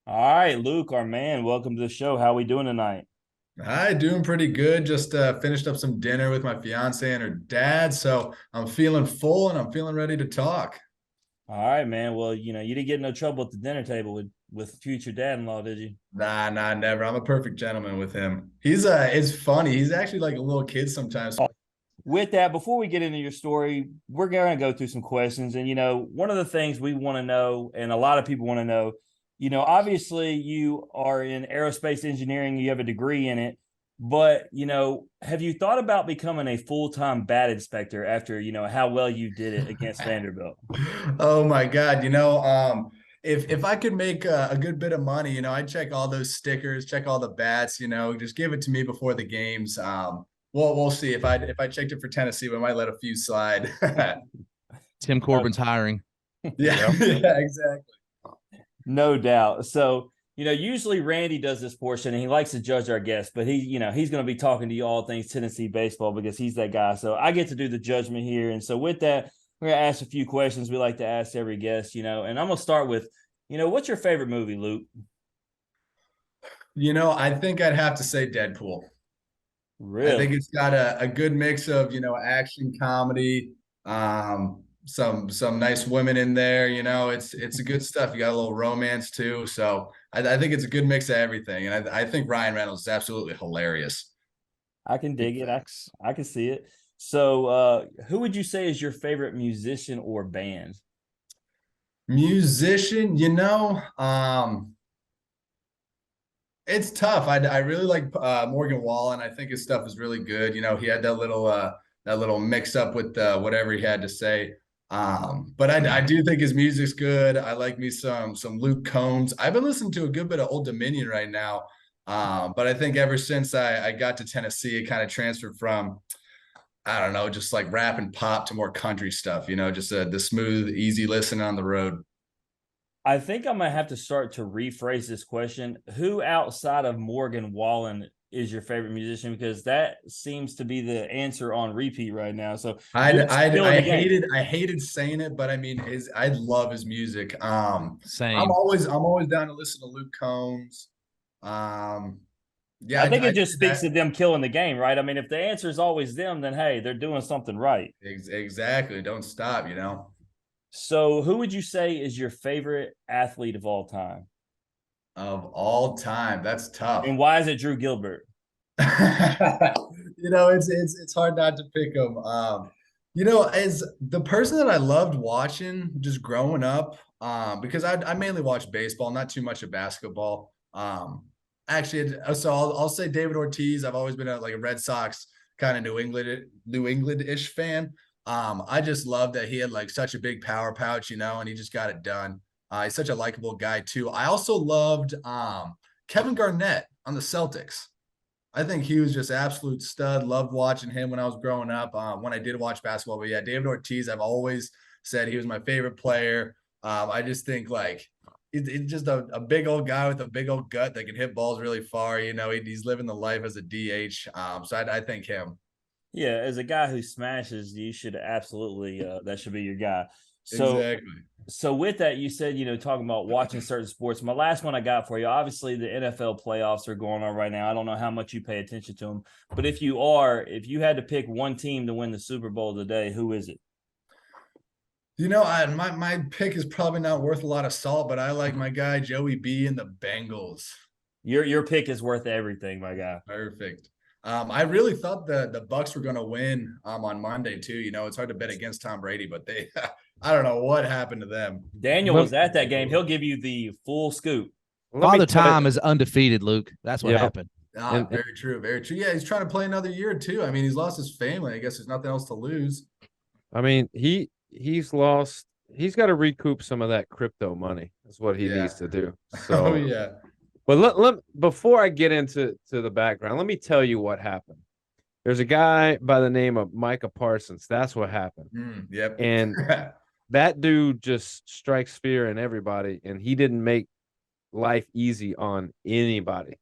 All right, Luke, our man, welcome to the show. How we doing tonight? Hi, doing pretty good. Just finished up some dinner with my fiance and her dad, so I'm feeling full and I'm feeling ready to talk. All right, man. Well, you didn't get in no trouble at the dinner table with future dad-in-law, did you? Nah, never. I'm a perfect gentleman with him. It's funny. He's actually like a little kid sometimes. With that, before we get into your story, we're going to go through some questions. And, one of the things we want to know, and a lot of people want to know, obviously you are in aerospace engineering, you have a degree in it, but, have you thought about becoming a full-time bat inspector after, how well you did it against Vanderbilt? Oh my God. If I could make a good bit of money, I'd check all those stickers, check all the bats, just give it to me before the games. Well, we'll see. If I checked it for Tennessee, we might let a few slide. Tim Corbin's hiring. Yeah, Yep. yeah, exactly. No doubt. So, usually Randy does this portion and he likes to judge our guests, but he's going to be talking to you all things Tennessee baseball because he's that guy. So I get to do the judgment here. And so with that, we're going to ask a few questions we like to ask every guest, and I'm going to start with, what's your favorite movie, Luke? I think I'd have to say Deadpool. I Really? think it's got a good mix of, action comedy, some nice women in there, it's a good stuff. You got a little romance too. So I think it's a good mix of everything. And I think Ryan Reynolds is absolutely hilarious. I can dig it. I can see it. So, who would you say is your favorite musician or band? Musician, it's tough. I really like Morgan Wallen. I think his stuff is really good. He had that little mix up with whatever he had to say. But I do think his music's good. I like me some Luke Combs. I've been listening to a good bit of Old Dominion right now. But I think ever since I got to Tennessee, it kind of transferred from I don't know, just like rap and pop to more country stuff. Just the smooth, easy listen on the road. I think I'm gonna have to start to rephrase this question. Who outside of Morgan Wallen is your favorite musician? Because that seems to be the answer on repeat right now. So Luke's still in I the game. hated saying it, but I mean, I love his music. I'm Same. always down to listen to Luke Combs. Um, yeah, I think I it do just speaks that to them killing the game, right? I mean, if the answer is always them, then hey, they're doing something right. exactly. Don't stop. So who would you say is your favorite athlete of all time? Of all time, that's tough. And why is it Drew Gilbert? It's hard not to pick him. As the person that I loved watching just growing up, because I mainly watch baseball, not too much of basketball. Actually, so I'll say David Ortiz. I've always been like a Red Sox kind of New England-ish fan. I just love that he had like such a big power pouch, and he just got it done. He's such a likable guy too. I also loved Kevin Garnett on the Celtics. I think he was just absolute stud. Loved watching him when I was growing up. When I did watch basketball, but yeah, David Ortiz. I've always said he was my favorite player. I just think like he's just a big old guy with a big old gut that can hit balls really far. He's living the life as a DH. So I think him. Yeah, as a guy who smashes, you should absolutely that should be your guy. So Exactly. so with that, you said, talking about watching certain sports. My last one I got for you, obviously the NFL playoffs are going on right now. I don't know how much you pay attention to them, but if you had to pick one team to win the Super Bowl today, who is it? My pick is probably not worth a lot of salt, but I like my guy Joey B and the Bengals. Your pick is worth everything, my guy. Perfect. I really thought the Bucks were going to win on Monday too. It's hard to bet against Tom Brady, but they I don't know what happened to them. Daniel Let, was at that game. He'll give you the full scoop. let me Father tell Time you. is undefeated, Luke. That's what Yeah. happened. And Very true, very true. Yeah, he's trying to play another year too. I mean, he's lost his family. I guess there's nothing else to lose. I mean, he's lost. He's got to recoup some of that crypto money. That's what he Yeah. needs to do. Oh So, yeah. but let before I get into the background, let me tell you what happened. There's a guy by the name of Micah Parsons. That's what happened. Yep. And that dude just strikes fear in everybody, and he didn't make life easy on anybody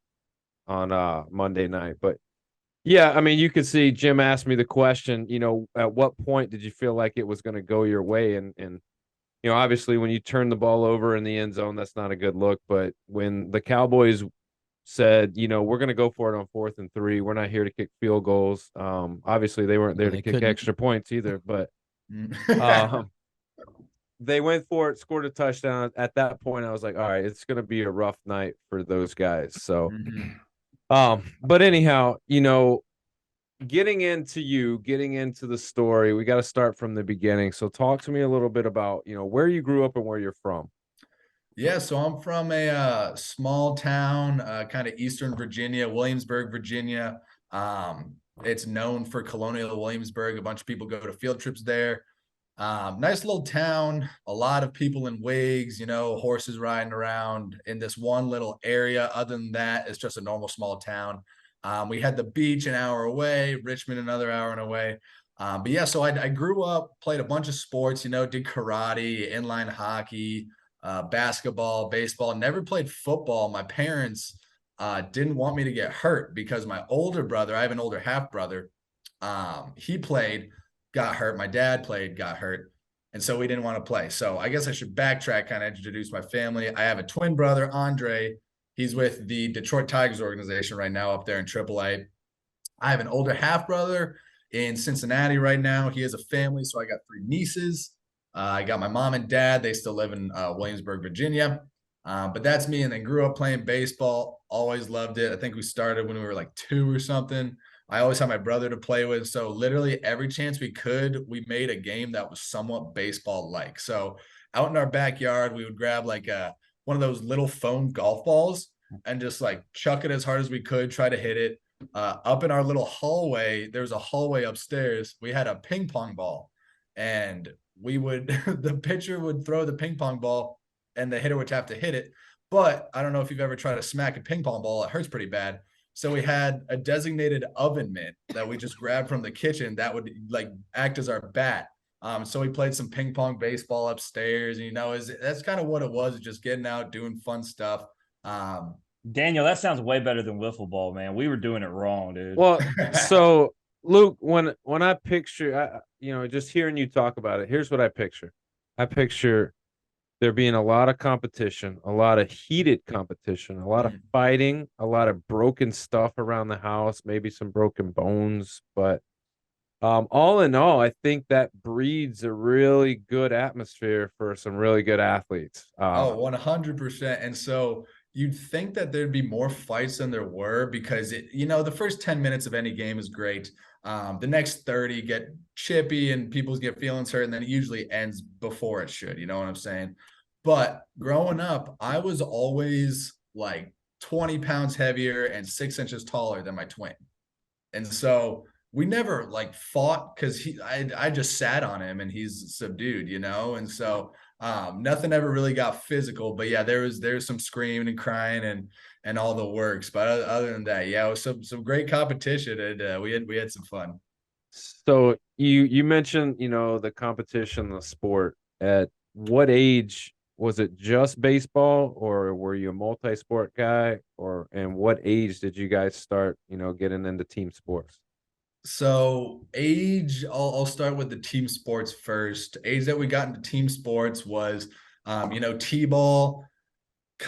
on Monday night. But yeah, I mean, you could see Jim asked me the question, at what point did you feel like it was going to go your way? And obviously when you turn the ball over in the end zone, that's not a good look. But when the Cowboys said, we're going to go for it on 4th and 3, we're not here to kick field goals. Obviously they weren't there to They kick couldn't. extra points either, but Mm. they went for it, scored a touchdown. At that point, I was like, all right, it's going to be a rough night for those guys. So, Mhm. but anyhow, getting into the story, we got to start from the beginning. So talk to me a little bit about, where you grew up and where you're from. Yeah, so I'm from a small town, kind of Eastern Virginia, Williamsburg, Virginia. It's known for Colonial Williamsburg. A bunch of people go to field trips there. Nice little town, a lot of people in wigs, horses riding around in this one little area. Other than that, it's just a normal small town. We had the beach an hour away, Richmond another hour and away. But yeah, so I grew up, played a bunch of sports, did karate, inline hockey, basketball, baseball, never played football. My parents didn't want me to get hurt because my older brother, I have an older half brother, he played, got hurt. My dad played, got hurt. And so we didn't want to play. So I guess I should backtrack, kind of introduce my family. I have a twin brother, Andre. He's with the Detroit Tigers organization right now up there in AAA. I have an older half brother in Cincinnati right now. He has a family. So I got 3 nieces. I got my mom and dad. They still live in Williamsburg, Virginia. But that's me. And then grew up playing baseball. Always loved it. I think we started when we were like 2 or something. I always had my brother to play with. So literally every chance we could, we made a game that was somewhat baseball-like. So out in our backyard, we would grab like one of those little foam golf balls and just like chuck it as hard as we could, try to hit it. Up in our little hallway, there's a hallway upstairs. We had a ping pong ball, and we would the pitcher would throw the ping pong ball and the hitter would have to hit it. But I don't know if you've ever tried to smack a ping pong ball. It hurts pretty bad. So we had a designated oven mitt that we just grabbed from the kitchen that would like act as our bat. So we played some ping pong baseball upstairs, and that's kind of what it was, just getting out, doing fun stuff. Daniel, that sounds way better than wiffle ball, man. We were doing it wrong, dude. Well, so Luke, when I picture, just hearing you talk about it, here's what I picture. I picture there being a lot of competition, a lot of heated competition, a lot of fighting, a lot of broken stuff around the house, maybe some broken bones. But all in all, I think that breeds a really good atmosphere for some really good athletes. 100%. And so you'd think that there'd be more fights than there were because the first 10 minutes of any game is great. The next 30 get chippy and people get feelings hurt, and then it usually ends before it should. You know what I'm saying? But growing up, I was always like 20 pounds heavier and 6 inches taller than my twin. And so we never like fought because I just sat on him and he's subdued, and so nothing ever really got physical. But yeah, there's some screaming and crying and all the works. But other than that, yeah, it was some great competition, and we had some fun. So you mentioned the competition, the sport. At what age was it? Just baseball, or were you a multi-sport guy? And what age did you guys start getting into team sports? So age, I'll start with the team sports first. Age that we got into team sports was, T-ball.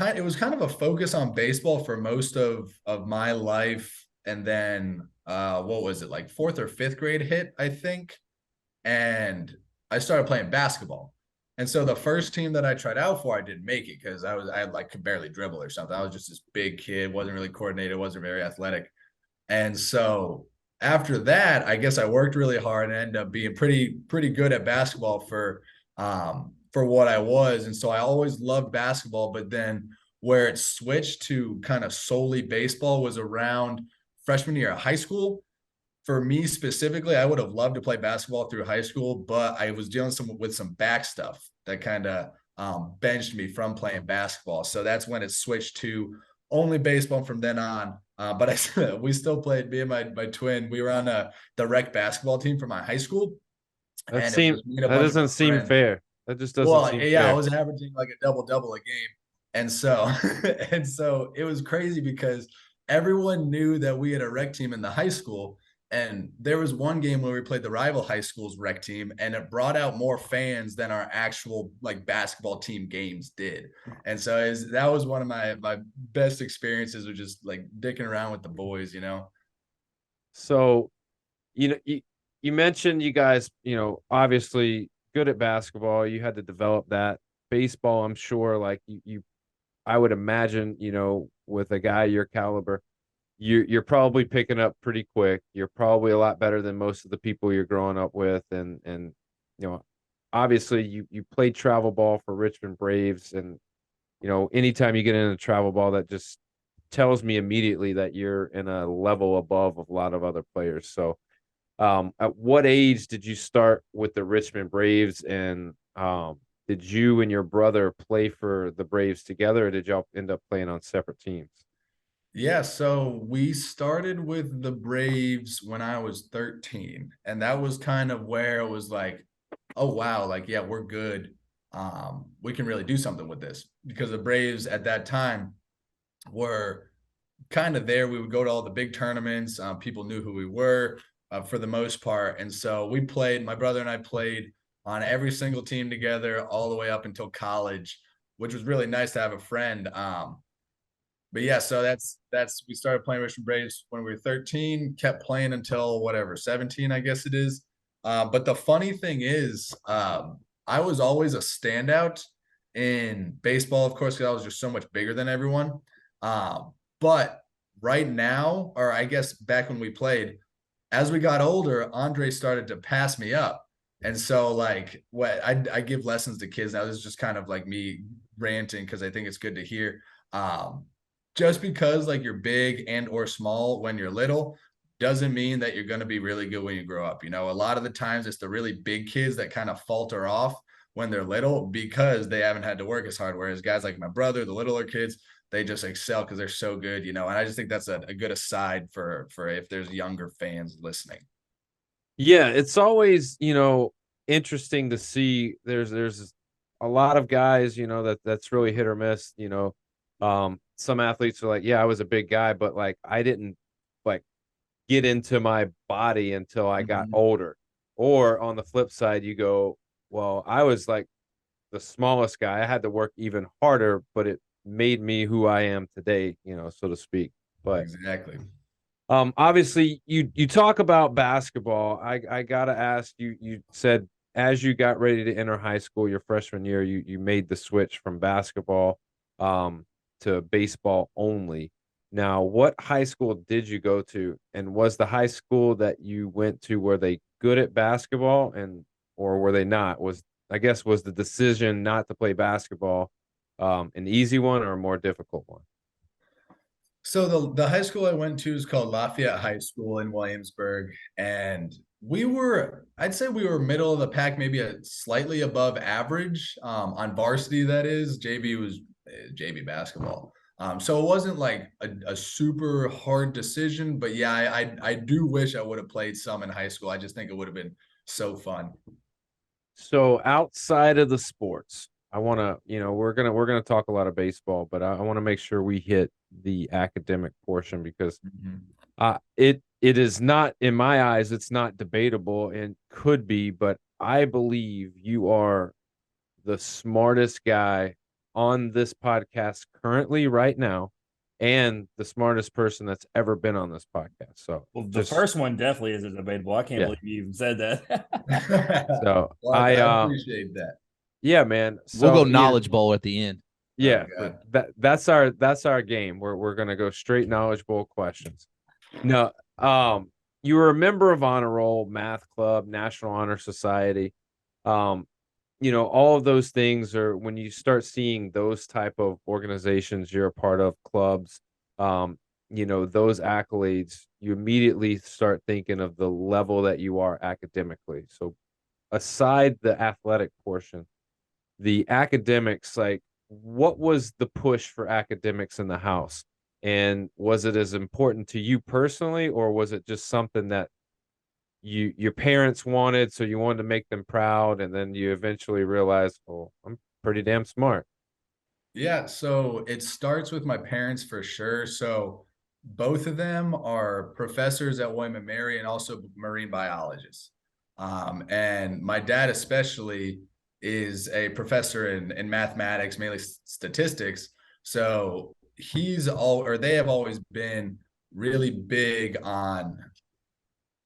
It was kind of a focus on baseball for most of my life. And then, what was it, like 4th or 5th grade hit, I think. And I started playing basketball. And so the first team that I tried out for, I didn't make it because could barely dribble or something. I was just this big kid, wasn't really coordinated, wasn't very athletic. And so after that, I guess I worked really hard and ended up being pretty good at basketball for what I was. And so I always loved basketball, but then where it switched to kind of solely baseball was around freshman year of high school. For me specifically, I would have loved to play basketball through high school, but I was dealing with some back stuff that kind of benched me from playing basketball. So that's when it switched to only baseball from then on. But we still played, me and my twin. We were on the rec basketball team for my high school. That doesn't seem fair. That just doesn't seem fair. I was averaging like a double a game. And so it was crazy because everyone knew that we had a rec team in the high school. And there was one game where we played the rival high school's rec team, and it brought out more fans than our actual like basketball team games did. And so that was one of my best experiences, was just like dicking around with the boys, you know. So, you mentioned you guys, obviously good at basketball. You had to develop that. Baseball, I'm sure, like I would imagine, with a guy your caliber, you're probably picking up pretty quick. You're probably a lot better than most of the people you're growing up with, and obviously you played travel ball for Richmond Braves, and anytime you get into travel ball, that just tells me immediately that you're in a level above a lot of other players. So, at what age did you start with the Richmond Braves, and did you and your brother play for the Braves together, or did y'all end up playing on separate teams? Yeah, so we started with the Braves when I was 13, and that was kind of where it was like, oh wow, like yeah, we're good. We can really do something with this, because the Braves at that time were kind of there. We would go to all the big tournaments. People knew who we were for the most part. And so we played, my brother and I played on every single team together all the way up until college, which was really nice to have a friend. But yeah, so that's we started playing Richmond Braves when we were 13, kept playing until whatever, 17, I guess it is. But the funny thing is, I was always a standout in baseball, of course, because I was just so much bigger than everyone. But right now, or I guess back when we played, as we got older, Andre started to pass me up. And so like what I give lessons to kids now. This is just kind of like me ranting because I think it's good to hear. Um, just because like you're big and or small when you're little doesn't mean that you're going to be really good when you grow up. You know, a lot of the times it's the really big kids that kind of falter off when they're little because they haven't had to work as hard. Whereas guys like my brother, the littler kids, they just excel because they're so good, you know. And I just think that's a good aside for if there's younger fans listening. Yeah, it's always, interesting to see. There's a lot of guys, that's really hit or miss. Some athletes are like, yeah, I was a big guy, but like I didn't like get into my body until I got Mhm. older. Or on the flip side, you go, well, I was like the smallest guy. I had to work even harder, but it made me who I am today, so to speak. But Exactly. obviously you talk about basketball. I gotta ask you. You said as you got ready to enter high school, your freshman year, you made the switch from basketball to baseball only. Now, what high school did you go to, and was the high school that you went to, were they good at basketball, and or were they not? Was the decision not to play basketball an easy one or a more difficult one? So the high school I went to is called Lafayette High School in Williamsburg, and I'd say we were middle of the pack, maybe a slightly above average on varsity. That is, JV was JV basketball. So it wasn't like a super hard decision, but yeah, I do wish I would have played some in high school. I just think it would have been so fun. So outside of the sports, I want to, we're gonna talk a lot of baseball, but I want to make sure we hit the academic portion because Mhm. it is not, in my eyes, it's not debatable and could be, but I believe you are the smartest guy on this podcast currently right now, and the smartest person that's ever been on this podcast. So Well, the just first one definitely isn't debatable. I can't yeah. believe you even said that. So Well, I appreciate that. yeah, man. We'll go So knowledge bowl at the end. Oh yeah, God. that's our game. We're gonna go straight knowledge bowl questions. No, you were a member of honor roll, math club, National Honor Society. Um, all of those things are when you start seeing those type of organizations you're a part of, clubs, um, those accolades, you immediately start thinking of the level that you are academically. So aside the athletic portion, the academics, like what was the push for academics in the house? And was it as important to you personally, or was it just something that your parents wanted, so you wanted to make them proud, and then you eventually realized, oh, I'm pretty damn smart? Yeah, so it starts with my parents for sure. So both of them are professors at William and Mary and also marine biologists. And my dad especially is a professor in mathematics, mainly statistics. So they have always been really big on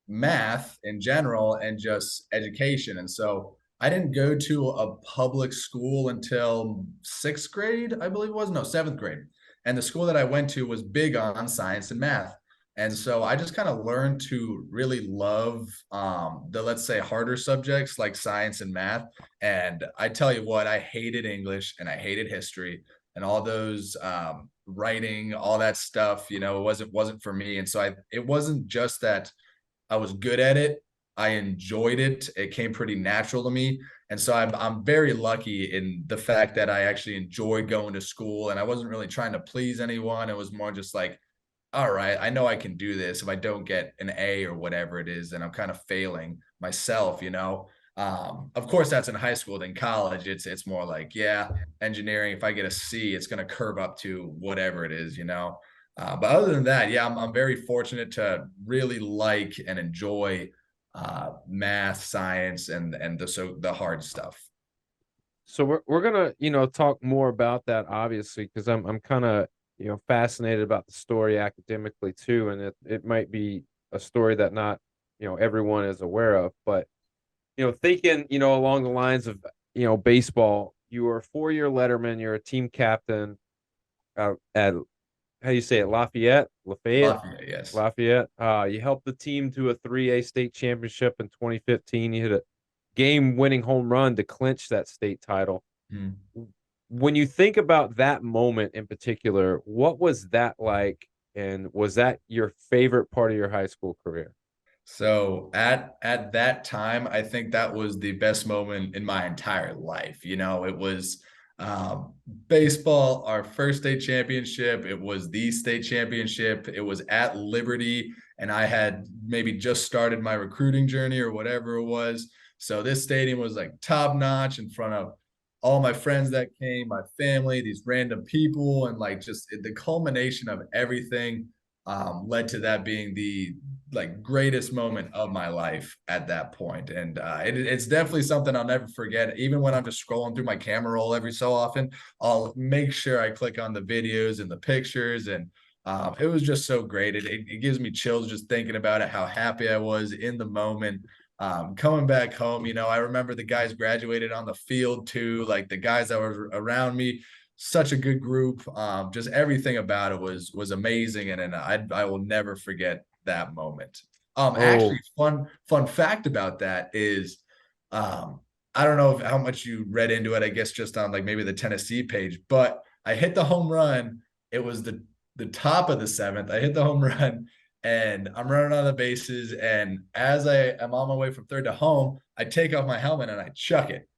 math in general and just education. And so I didn't go to a public school until sixth grade, I believe it was. No, seventh grade. And the school that I went to was big on science and math. And so I just kind of learned to really love the, let's say, harder subjects like science and math. And I tell you what, I hated English and I hated history and all those writing, all that stuff, it wasn't for me. And so it wasn't just that I was good at it. I enjoyed it. It came pretty natural to me. And so I'm very lucky in the fact that I actually enjoyed going to school and I wasn't really trying to please anyone. It was more just like, all right, I know I can do this. If I don't get an A or whatever it is, then I'm kind of failing myself. Of course, that's in high school. Then college, it's more like, yeah, engineering. If I get a C, it's going to curve up to whatever it is. But other than that, yeah, I'm very fortunate to really like and enjoy math, science, and the hard stuff. So we're gonna talk more about that obviously because I'm kind of fascinated about the story academically too, and it might be a story that not everyone is aware of, but thinking along the lines of baseball, you were a 4-year letterman, you're a team captain at how do you say it? Lafayette, Yes. Lafayette. You helped the team to a 3A state championship in 2015. You hit a game-winning home run to clinch that state title. Mm. When you think about that moment in particular, what was that like? And was that your favorite part of your high school career? So at that time, I think that was the best moment in my entire life. It was baseball, our first state championship. It was the state championship. It was at Liberty, and I had maybe just started my recruiting journey or whatever it was. So this stadium was like top notch in front of all my friends that came, my family, these random people, and like just the culmination of everything led to that being the like greatest moment of my life at that point. And it's definitely something I'll never forget. Even when I'm just scrolling through my camera roll every so often, I'll make sure I click on the videos and the pictures. And it was just so great. It gives me chills just thinking about it, how happy I was in the moment. Coming back home, I remember the guys graduated on the field too, like the guys that were around me, such a good group. Just everything about it was amazing. And I will never forget that moment. Oh, Actually, fun fact about that is, I don't know how much you read into it. I guess just on like maybe the Tennessee page, but I hit the home run. It was the top of the seventh. I hit the home run, and I'm running on the bases. And as I am on my way from third to home, I take off my helmet and I chuck it.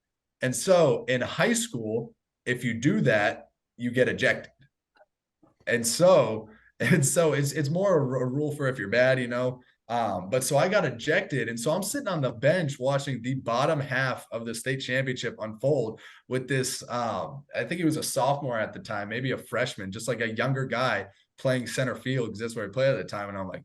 And so in high school, if you do that, you get ejected. And so it's more a rule for if you're bad. But so I got ejected, and so I'm sitting on the bench watching the bottom half of the state championship unfold with this. I think he was a sophomore at the time, maybe a freshman, just like a younger guy playing center field because that's where he played at the time. And I'm like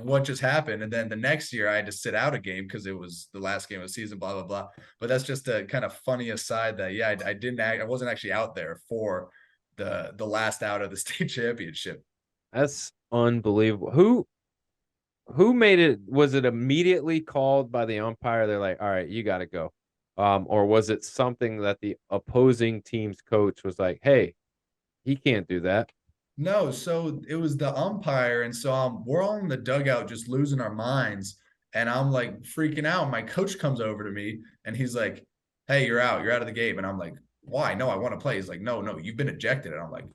what just happened? And then the next year I had to sit out a game because it was the last game of the season, blah blah blah. But that's just a kind of funny aside that yeah, I wasn't actually out there for the last out of the state championship. that's unbelievable. Who made it? Was it immediately called by the umpire? They're like, all right, you got to go. Or was it something that the opposing team's coach was like, hey, he can't do that? No, so it was the umpire, and so we're all in the dugout just losing our minds, and I'm like freaking out. My coach comes over to me and he's like, "Hey, you're out. You're out of the game." And I'm like, "Why? No, I want to play." He's like, "No, no, you've been ejected." And I'm like,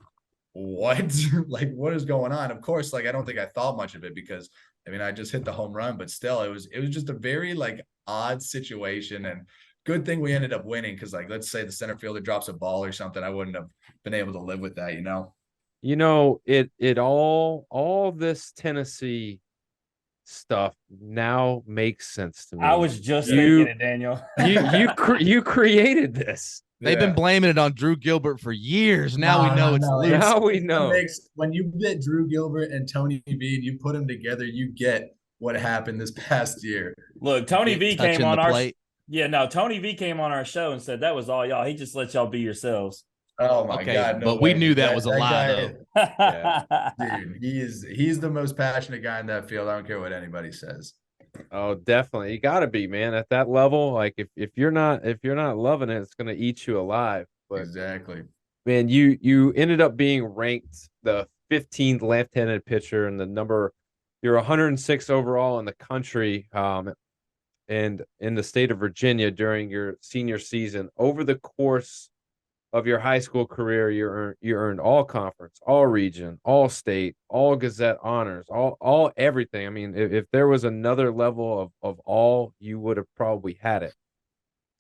"What? Like, what is going on?" Of course, like I don't think I thought much of it because I mean I just hit the home run, but still, it was just a very like odd situation, and good thing we ended up winning because like let's say the center fielder drops a ball or something, I wouldn't have been able to live with that. It all this Tennessee stuff now makes sense to I me. was just thinking You it, Daniel. you created this. They've been blaming it on Drew Gilbert for years. Now we know it's Luke. Now we know. When you get Drew Gilbert and Tony V and you put them together, you get what happened this past year. Look, Tony V came on our Tony V came on our show and said that was all y'all. He just let y'all be yourselves. Oh my God! No, but we knew that was a lie, though. Dude, he's the most passionate guy in that field. I don't care what anybody says. Oh, definitely. You got to be, man, at that level. Like if you're not loving it, it's going to eat you alive. But exactly, man, you ended up being ranked the 15th left-handed pitcher and you're 106 overall in the country, and in the state of Virginia during your senior season. Over the course of your high school career, you earned all conference, all region, all state, all Gazette honors, all everything. I mean, if there was another level of all, you would have probably had it.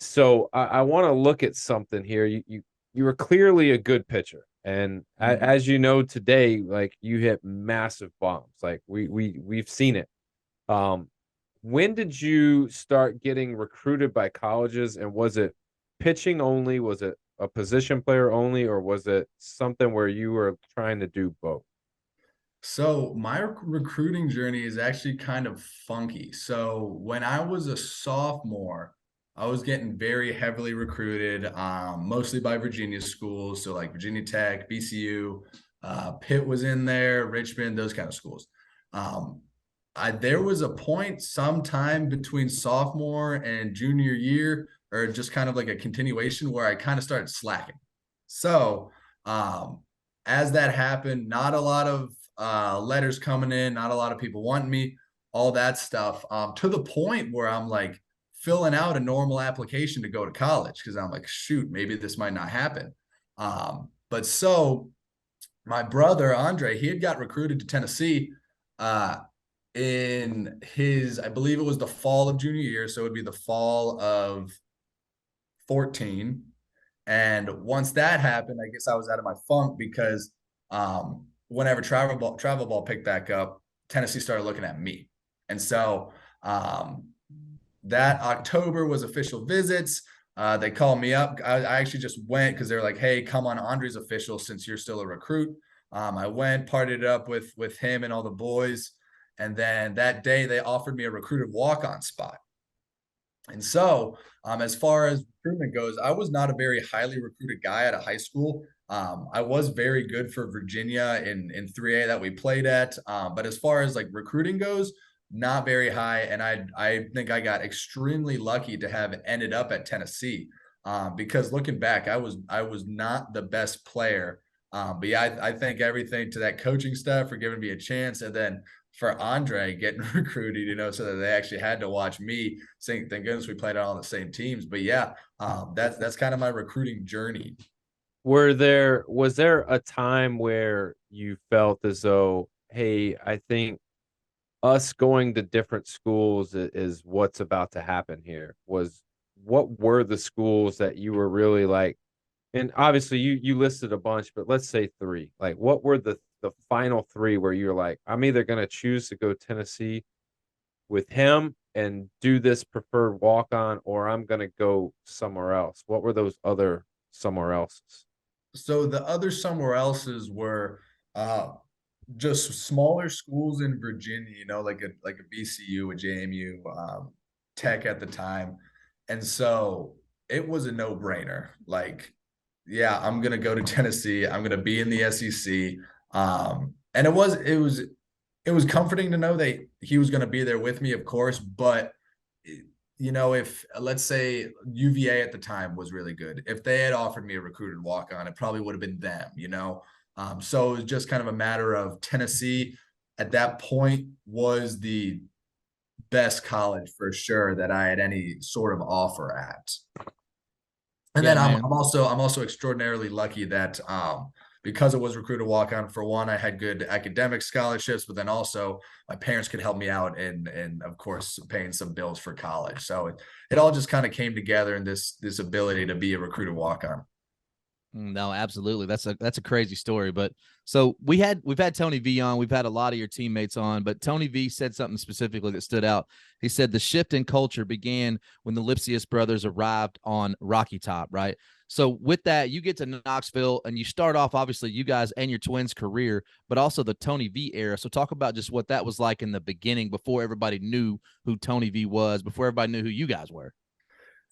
So I want to look at something here. You were clearly a good pitcher, and as you know today, like you hit massive bombs. Like we've seen it. When did you start getting recruited by colleges, and was it pitching only? Was it a position player only, or was it something where you were trying to do both? So my recruiting journey is actually kind of funky. So when I was a sophomore, I was getting very heavily recruited, mostly by Virginia schools. So like Virginia Tech, BCU, Pitt was in there, Richmond, those kind of schools. There was a point sometime between sophomore and junior year, or just kind of like a continuation, where I kind of started slacking. So as that happened, not a lot of letters coming in, not a lot of people wanting me, all that stuff, to the point where I'm like filling out a normal application to go to college, because I'm like, shoot, maybe this might not happen. But so my brother, Andre, he had got recruited to Tennessee in his, I believe it was the fall of junior year. So it would be the fall of 14. And once that happened, I guess I was out of my funk, because whenever travel ball picked back up, Tennessee started looking at me. And so that October was official visits. They called me up. I actually just went because they're like, hey, come on, Andre's official since you're still a recruit. I went, partied it up with him and all the boys. And then that day they offered me a recruited walk-on spot. And so as far as recruitment goes, I was not a very highly recruited guy out of high school. I was very good for Virginia in 3A that we played at. But as far as like recruiting goes, not very high. And I think I got extremely lucky to have ended up at Tennessee, because looking back, I was not the best player. But yeah, I thank everything to that coaching staff for giving me a chance. And then for Andre getting recruited, so that they actually had to watch me sing. Thank goodness we played on all the same teams. But yeah, that's kind of my recruiting journey. Was there a time where you felt as though, hey, I think us going to different schools is what's about to happen here? What were the schools that you were really like, and obviously you listed a bunch, but let's say 3, like what were the final 3 where you're like, I'm either going to choose to go Tennessee with him and do this preferred walk-on, or I'm going to go somewhere else? What were those other somewhere else's? So the other somewhere else's were just smaller schools in Virginia, like a BCU, a JMU, Tech at the time. And so it was a no-brainer. Like, yeah, I'm going to go to Tennessee. I'm going to be in the SEC. And it was comforting to know that he was going to be there with me, of course. But, if let's say UVA at the time was really good, if they had offered me a recruited walk-on, it probably would have been them, So it was just kind of a matter of Tennessee at that point was the best college for sure that I had any sort of offer at. And then I'm also extraordinarily lucky that because it was recruited walk-on, for one, I had good academic scholarships, but then also my parents could help me out and of course paying some bills for college. So it all just kind of came together in this ability to be a recruited walk-on. No, absolutely. That's a crazy story. But so we've had Tony V on, we've had a lot of your teammates on, but Tony V said something specifically that stood out. He said the shift in culture began when the Lipcius brothers arrived on Rocky Top, right? So with that, you get to Knoxville and you start off, obviously, you guys and your twins' career, but also the Tony V era. So talk about just what that was like in the beginning before everybody knew who Tony V was, before everybody knew who you guys were.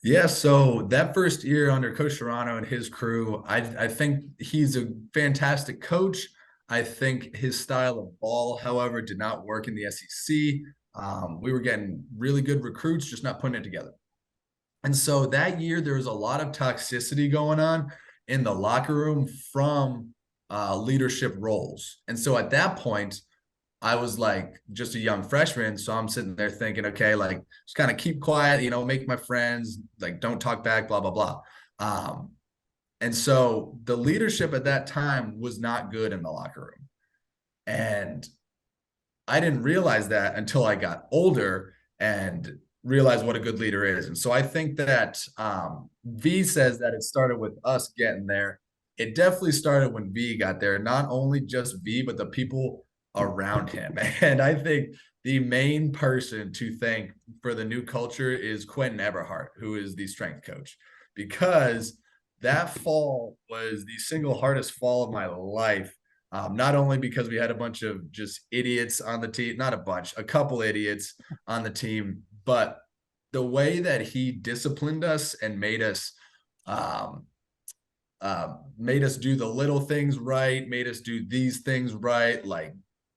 Yeah, so that first year under Coach Serrano and his crew, I think he's a fantastic coach. I think his style of ball, however, did not work in the SEC. We were getting really good recruits, just not putting it together. And so that year, there was a lot of toxicity going on in the locker room from leadership roles. And so at that point, I was like just a young freshman. So I'm sitting there thinking, okay, like just kind of keep quiet, make my friends, like don't talk back, blah, blah, blah. And so the leadership at that time was not good in the locker room. And I didn't realize that until I got older and realized what a good leader is. And so I think that V says that it started with us getting there. It definitely started when V got there, not only just V, but the people around him. And I think the main person to thank for the new culture is Quentin Eberhardt, who is the strength coach, because that fall was the single hardest fall of my life. Not only because we had a bunch of just idiots on the team, not a bunch, a couple idiots on the team, but the way that he disciplined us and made us do the little things right, made us do these things right, like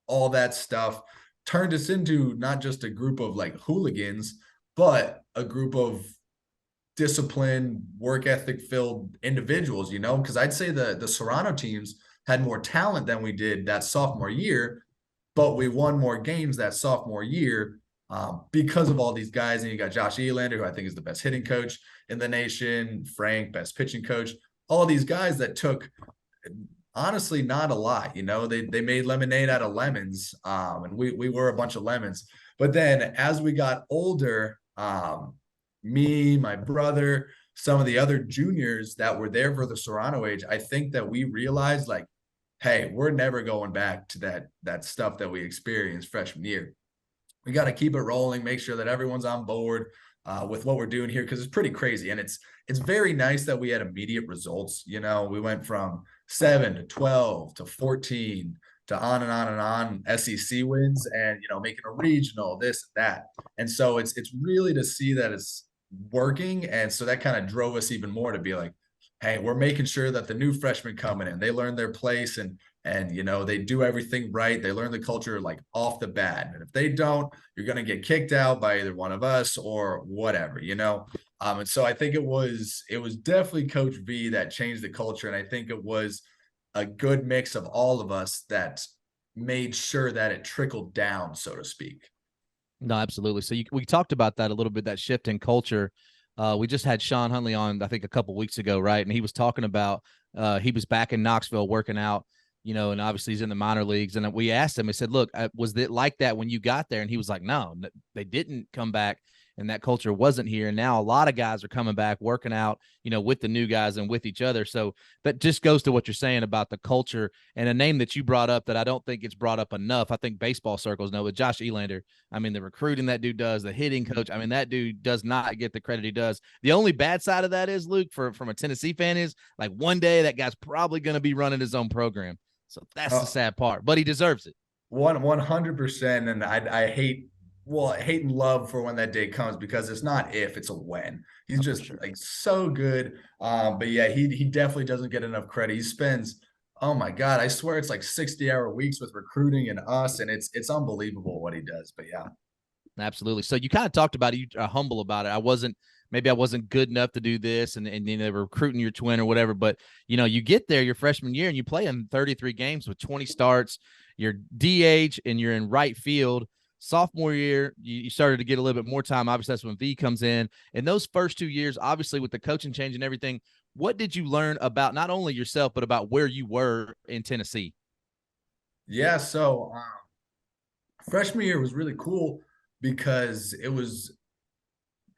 all that stuff, turned us into not just a group of like hooligans, but a group of disciplined, work ethic filled individuals, because I'd say the Serrano teams had more talent than we did that sophomore year, but we won more games that sophomore year because of all these guys. And you got Josh Elander, who I think is the best hitting coach in the nation, Frank, best pitching coach, all these guys that took honestly not a lot. They made lemonade out of lemons, and we were a bunch of lemons. But then as we got older, me, my brother, some of the other juniors that were there for the Serrano age, I think that we realized like, hey, we're never going back to that stuff that we experienced freshman year. We got to keep it rolling, make sure that everyone's on board with what we're doing here, because it's pretty crazy. And it's very nice that we had immediate results. We went from 7 to 12 to 14 to on and on and on SEC wins, and making a regional, this and that. And so it's really to see that it's working. And so that kind of drove us even more to be like, hey, we're making sure that the new freshmen coming in, they learn their place and they do everything right. They learn the culture like off the bat. And if they don't, you're going to get kicked out by either one of us or whatever, and so I think it was definitely Coach V that changed the culture. And I think it was a good mix of all of us that made sure that it trickled down, so to speak. No, absolutely. So we talked about that a little bit, that shift in culture. We just had Sean Huntley on, I think, a couple weeks ago, right? And he was talking about he was back in Knoxville working out, and obviously he's in the minor leagues. And we asked him, we said, look, was it like that when you got there? And he was like, no, they didn't come back. And that culture wasn't here. And now a lot of guys are coming back, working out, with the new guys and with each other. So that just goes to what you're saying about the culture, and a name that you brought up that I don't think it's brought up enough. I think baseball circles know, but Josh Elander, I mean, the recruiting that dude does, the hitting coach, I mean, that dude does not get the credit he does. The only bad side of that is, Luke, from a Tennessee fan, is like one day that guy's probably going to be running his own program. So that's the sad part, but he deserves it. 100%. And I hate and love for when that day comes, because it's not if, it's a when. He's just like so good. But yeah, he definitely doesn't get enough credit. He spends, oh my God, I swear it's like 60-hour weeks with recruiting and us, and it's unbelievable what he does. But yeah. Absolutely. So you kind of talked about it, you are humble about it. Maybe I wasn't good enough to do this, and they were recruiting your twin or whatever, but you get there your freshman year and you play in 33 games with 20 starts, you're DH and you're in right field. Sophomore year, you started to get a little bit more time. Obviously, that's when V comes in. In those first 2 years, obviously with the coaching change and everything, what did you learn about not only yourself, but about where you were in Tennessee? Yeah, so freshman year was really cool because it was,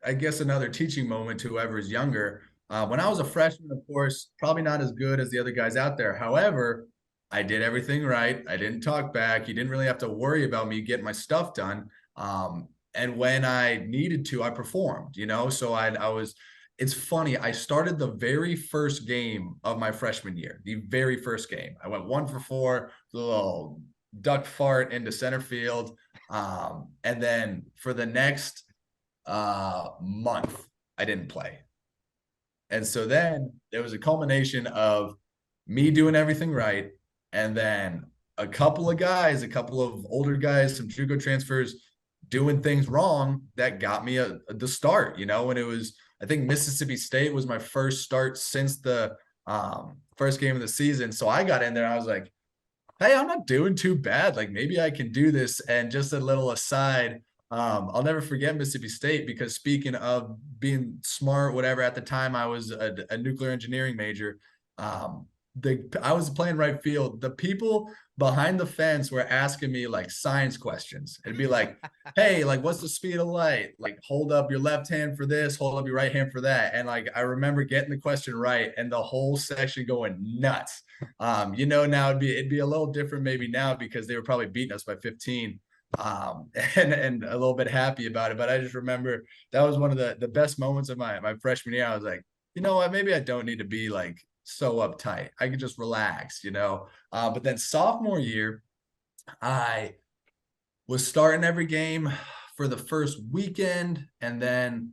I guess, another teaching moment to whoever is younger. When I was a freshman, of course, probably not as good as the other guys out there. However, I did everything right. I didn't talk back. You didn't really have to worry about me getting my stuff done. And when I needed to, I performed, so I was it's funny. I started the very first game of my freshman year, the very first game. I went 1 for 4, the little duck fart into center field. And then for the next month, I didn't play. And so then there was a culmination of me doing everything right. And then a couple of older guys, some JUCO transfers doing things wrong that got me the start, you know, and it was, I think Mississippi State was my first start since the first game of the season. So I got in there, I was like, hey, I'm not doing too bad. Like maybe I can do this. And just a little aside, I'll never forget Mississippi State, because speaking of being smart, whatever, at the time I was a nuclear engineering major. I was playing right field. The people behind the fence were asking me like science questions. It'd be like, hey, like what's the speed of light? Like hold up your left hand for this, hold up your right hand for that. And like I remember getting the question right and the whole section going nuts. You know, now it'd be a little different maybe now, because they were probably beating us by 15. And a little bit happy about it. But I just remember that was one of the best moments of my freshman year. I was like, you know what, maybe I don't need to be like so uptight. I could just relax, you know. But then sophomore year, I was starting every game for the first weekend, and then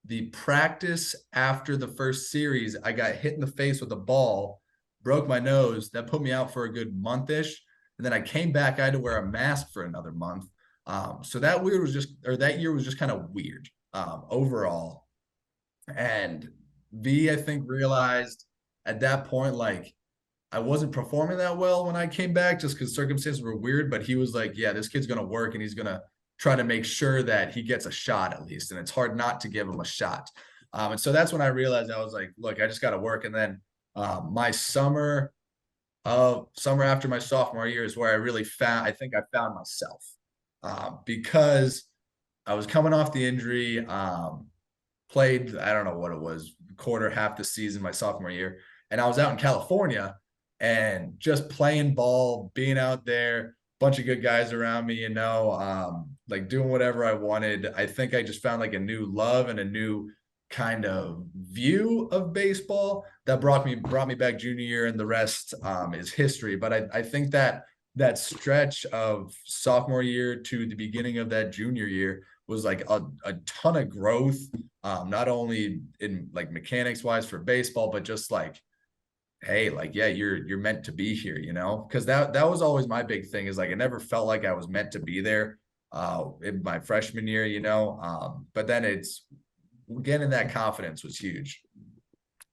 the practice after the first series, I got hit in the face with a ball, broke my nose. That put me out for a good month-ish. And then I came back, I had to wear a mask for another month. So that year was just kind of weird overall. And V, I think, realized at that point, like, I wasn't performing that well when I came back, just because circumstances were weird. But he was like, yeah, this kid's going to work, and he's going to try to make sure that he gets a shot at least. And it's hard not to give him a shot. And so that's when I realized, I was like, look, I just got to work. And then my summer after my sophomore year is where I think I found myself, because I was coming off the injury, played, I don't know what it was, quarter, half the season my sophomore year. And I was out in California and just playing ball, being out there, bunch of good guys around me, you know, like doing whatever I wanted. I think I just found like a new love and a new kind of view of baseball that brought me back junior year, and the rest is history. But I think that stretch of sophomore year to the beginning of that junior year was like a ton of growth, not only in like mechanics wise for baseball, but just like, hey, like, yeah, you're meant to be here, you know, because that was always my big thing, is like I never felt like I was meant to be there in my freshman year, you know. But then it's getting that confidence was huge.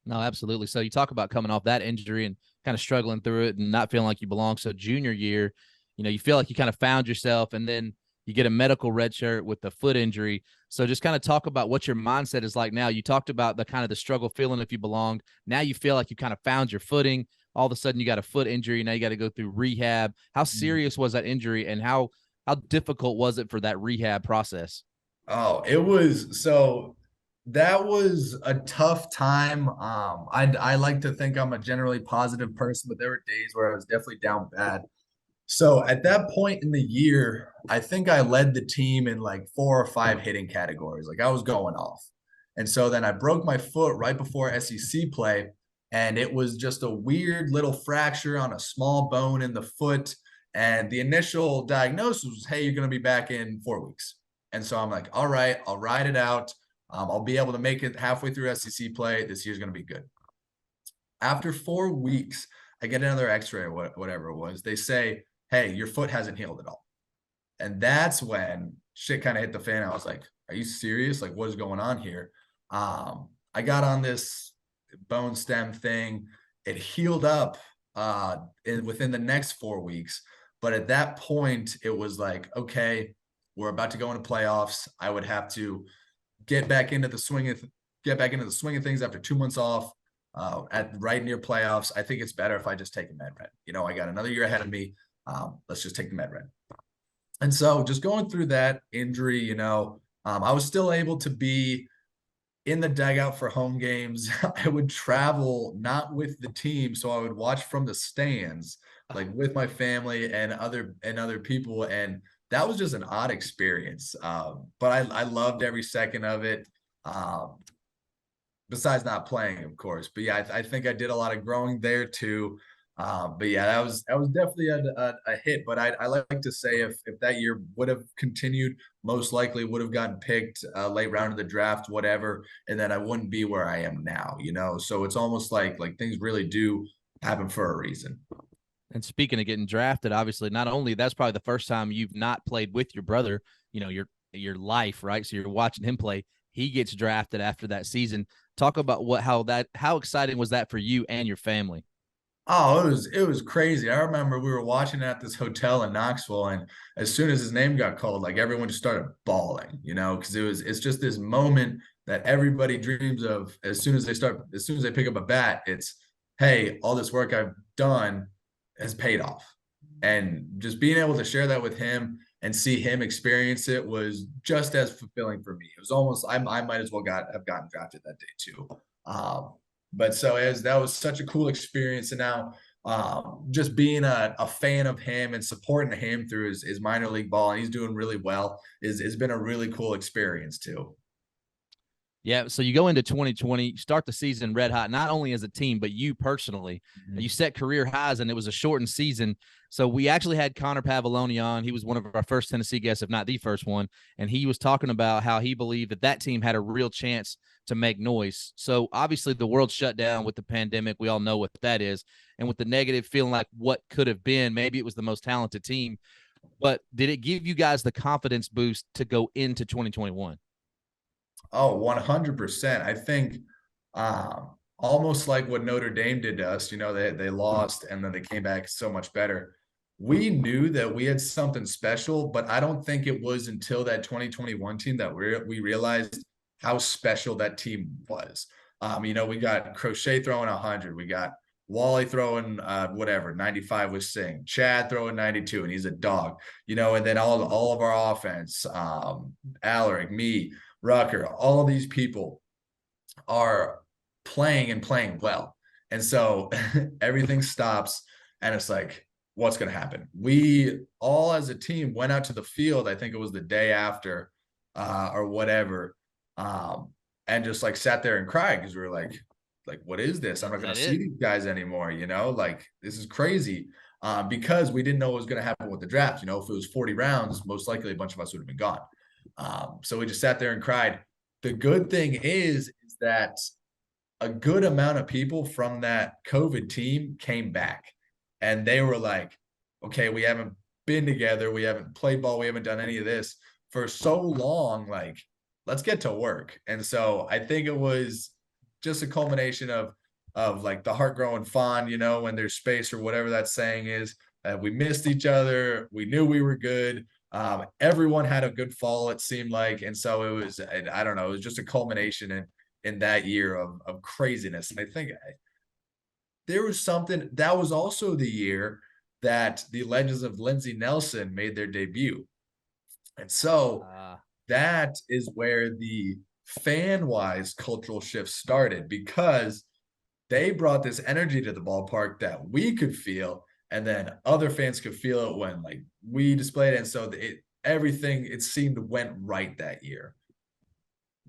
No, absolutely. So you talk about coming off that injury and kind of struggling through it and not feeling like you belong. So junior year, you know, you feel like you kind of found yourself, and then you get a medical red shirt with the foot injury. So just kind of talk about what your mindset is like now. You talked about the kind of the struggle feeling if you belonged. Now you feel like you kind of found your footing. All of a sudden you got a foot injury. Now you got to go through rehab. How serious was that injury, and how difficult was it for that rehab process? Oh, that was a tough time. I like to think I'm a generally positive person, but there were days where I was definitely down bad. So at that point in the year, I think I led the team in like 4 or 5 hitting categories. Like I was going off. And so then I broke my foot right before SEC play, and it was just a weird little fracture on a small bone in the foot. And the initial diagnosis was, hey, you're going to be back in 4 weeks. And so I'm like, all right, I'll ride it out. I'll be able to make it halfway through SEC play. This year's going to be good. After 4 weeks, I get another x-ray or whatever it was. They say, hey, your foot hasn't healed at all. And that's when shit kind of hit the fan. I was like, are you serious? Like, what is going on here? I got on this bone stem thing. It healed up within the next 4 weeks. But at that point, it was like, okay, we're about to go into playoffs. I would have to get back into the swing of things after 2 months off at right near playoffs. I think it's better if I just take a med red. You know, I got another year ahead of me. Let's just take the med red. And so just going through that injury, you know, I was still able to be in the dugout for home games. I would travel not with the team, so I would watch from the stands, like with my family and other people. And that was just an odd experience. But I loved every second of it. besides not playing, of course. But yeah, I think I did a lot of growing there too. But yeah, that was definitely a hit. But I like to say if that year would have continued, most likely would have gotten picked late round of the draft, whatever, and then I wouldn't be where I am now. So it's almost like things really do happen for a reason. And speaking of getting drafted, obviously, not only that's probably the first time you've not played with your brother, your life, right? So you're watching him play. He gets drafted after that season. Talk about how exciting was that for you and your family? Oh, it was crazy. I remember we were watching at this hotel in Knoxville, and as soon as his name got called, like everyone just started bawling, because it's just this moment that everybody dreams of as soon as they pick up a bat, it's, hey, all this work I've done has paid off. And just being able to share that with him and see him experience it was just as fulfilling for me. It was almost I might as well have gotten drafted that day too. But so as that was such a cool experience, and now just being a fan of him and supporting him through his minor league ball, and he's doing really well, has been a really cool experience too. Yeah, so you go into 2020, start the season red hot, not only as a team, but you personally. Mm-hmm. You set career highs, and it was a shortened season. So we actually had Connor Pavoloni on. He was one of our first Tennessee guests, if not the first one. And he was talking about how he believed that team had a real chance to make noise. So obviously the world shut down with the pandemic. We all know what that is. And with the negative feeling like what could have been, maybe it was the most talented team. But did it give you guys the confidence boost to go into 2021? Oh, 100%. I think almost like what Notre Dame did to us, they lost and then they came back so much better. We knew that we had something special, but I don't think it was until that 2021 team that we realized how special that team was. We got Crochet throwing 100. We got Wally throwing 95 with Sing, Chad throwing 92, and he's a dog, and then all of our offense, Alaric, me, Rucker, all of these people are playing and playing well. And so everything stops and it's like, what's going to happen? We all as a team went out to the field. I think it was the day after or whatever. And just like sat there and cried because we were like, what is this? I'm not going to see these guys anymore. Like this is crazy. Because we didn't know what was going to happen with the draft. If it was 40 rounds, most likely a bunch of us would have been gone. So we just sat there and cried. The good thing is that a good amount of people from that COVID team came back and they were like, okay, we haven't been together. We haven't played ball. We haven't done any of this for so long. Like, let's get to work. And so I think it was just a culmination of like the heart growing fond, when there's space or whatever that saying is. We missed each other. We knew we were good. Everyone had a good fall, it seemed like. And so it was, I don't know, it was just a culmination in that year of craziness. And I think there was something that was also the year that the Legends of Lindsey Nelson made their debut. And so that is where the fan-wise cultural shift started, because they brought this energy to the ballpark that we could feel, and then other fans could feel it when like we displayed it. And so everything, it seemed, went right that year.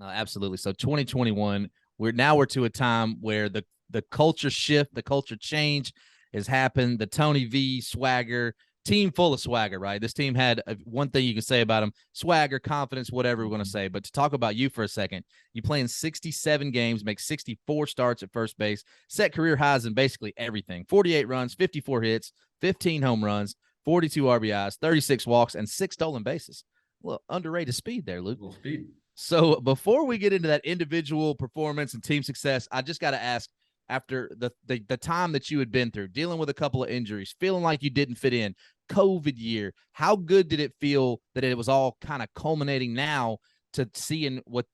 Absolutely. So 2021, we're to a time where the culture shift, the culture change has happened. The Tony V swagger, team full of swagger, right? This team had one thing you can say about them: swagger, confidence, whatever we're going to say. But to talk about you for a second, you play in 67 games, make 64 starts at first base, set career highs in basically everything: 48 runs, 54 hits, 15 home runs, 42 RBIs, 36 walks, and 6 stolen bases. Well, underrated speed there, Luke. Speed. So before we get into that individual performance and team success, I just got to ask, after the time that you had been through, dealing with a couple of injuries, feeling like you didn't fit in, COVID year, how good did it feel that it was all kind of culminating now to seeing what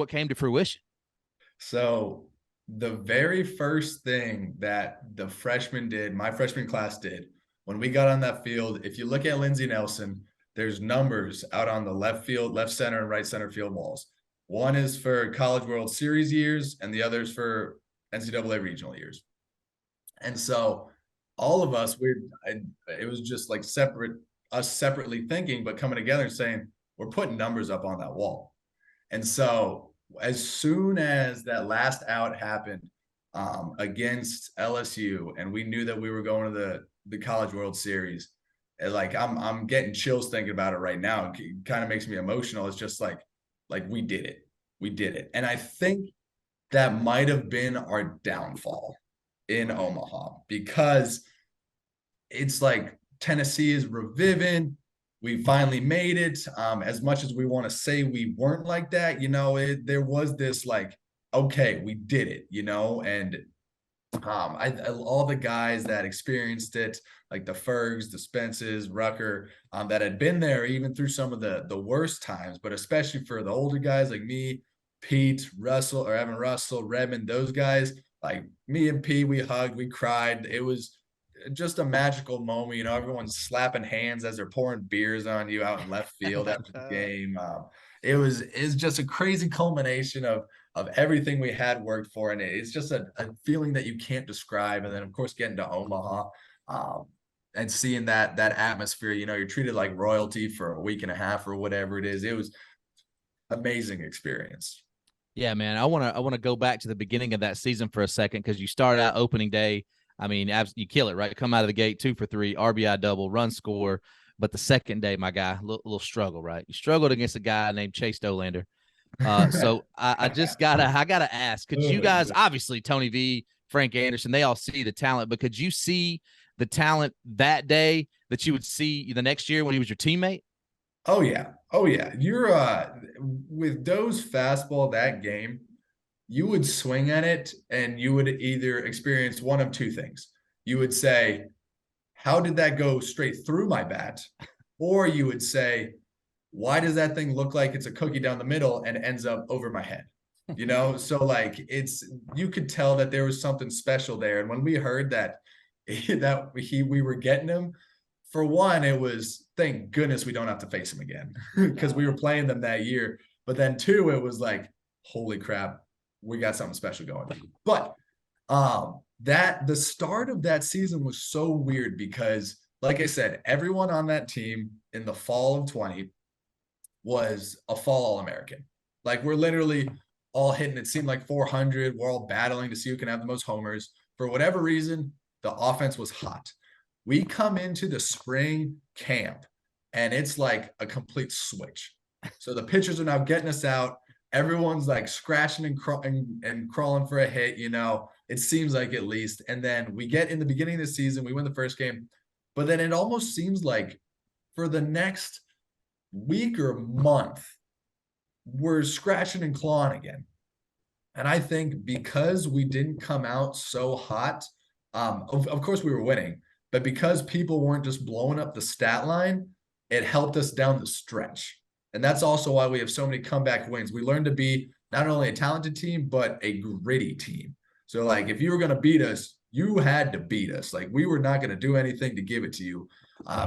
came to fruition? So the very first thing that the freshmen did, my freshman class did, when we got on that field, if you look at Lindsey Nelson, there's numbers out on the left field, left center, and right center field walls. One is for College World Series years, and the other is for NCAA regional years. And so all of us, it was just like us separately thinking, but coming together and saying, we're putting numbers up on that wall. And so as soon as that last out happened against LSU, and we knew that we were going to the College World Series, and like I'm getting chills thinking about it right now. It kind of makes me emotional. It's just like we did it. We did it. And I think that might have been our downfall in Omaha, because it's like Tennessee is reviving. We finally made it. As much as we want to say we weren't like that, there was this like, okay, we did it, and all the guys that experienced it, like the Fergs, the Spences, Rucker, that had been there even through some of the worst times, but especially for the older guys like me, Pete, Russell, or Evan Russell, Redmond, those guys, like me and Pete, we hugged, we cried. It was just a magical moment. Everyone's slapping hands as they're pouring beers on you out in left field after the game. It's just a crazy culmination of everything we had worked for, and it's just a feeling that you can't describe. And then of course getting to Omaha and seeing that atmosphere, you're treated like royalty for a week and a half or whatever it is. It was amazing experience. Yeah, man. I want to go back to the beginning of that season for a second, because you start out opening day. I mean, you kill it, right? Come out of the gate 2 for 3, RBI double, run score. But the second day, my guy, little struggle, right? You struggled against a guy named Chase Dolander. So I gotta ask, could you guys, obviously Tony V, Frank Anderson, they all see the talent, but could you see the talent that day that you would see the next year when he was your teammate? Oh yeah. You're with Doe's fastball that game, you would swing at it and you would either experience one of two things. You would say, how did that go straight through my bat? Or you would say, why does that thing look like it's a cookie down the middle and ends up over my head? So like you could tell that there was something special there. And when we heard that we were getting him, for one, it was, thank goodness we don't have to face him again, because we were playing them that year. But then two, it was like, holy crap, we got something special going. But the start of that season was so weird because, like I said, everyone on that team in the fall of 20 was a fall All-American. Like, we're literally all hitting, it seemed like 400. We're all battling to see who can have the most homers. For whatever reason, the offense was hot. We come into the spring camp and it's like a complete switch. So the pitchers are now getting us out. Everyone's like scratching and crawling for a hit, it seems like, at least. And then we get in the beginning of the season, we win the first game, but then it almost seems like for the next week or month, we're scratching and clawing again. And I think because we didn't come out so hot, of course we were winning, but because people weren't just blowing up the stat line, it helped us down the stretch. And that's also why we have so many comeback wins. We learned to be not only a talented team, but a gritty team. So like, if you were going to beat us, you had to beat us. Like, we were not going to do anything to give it to you.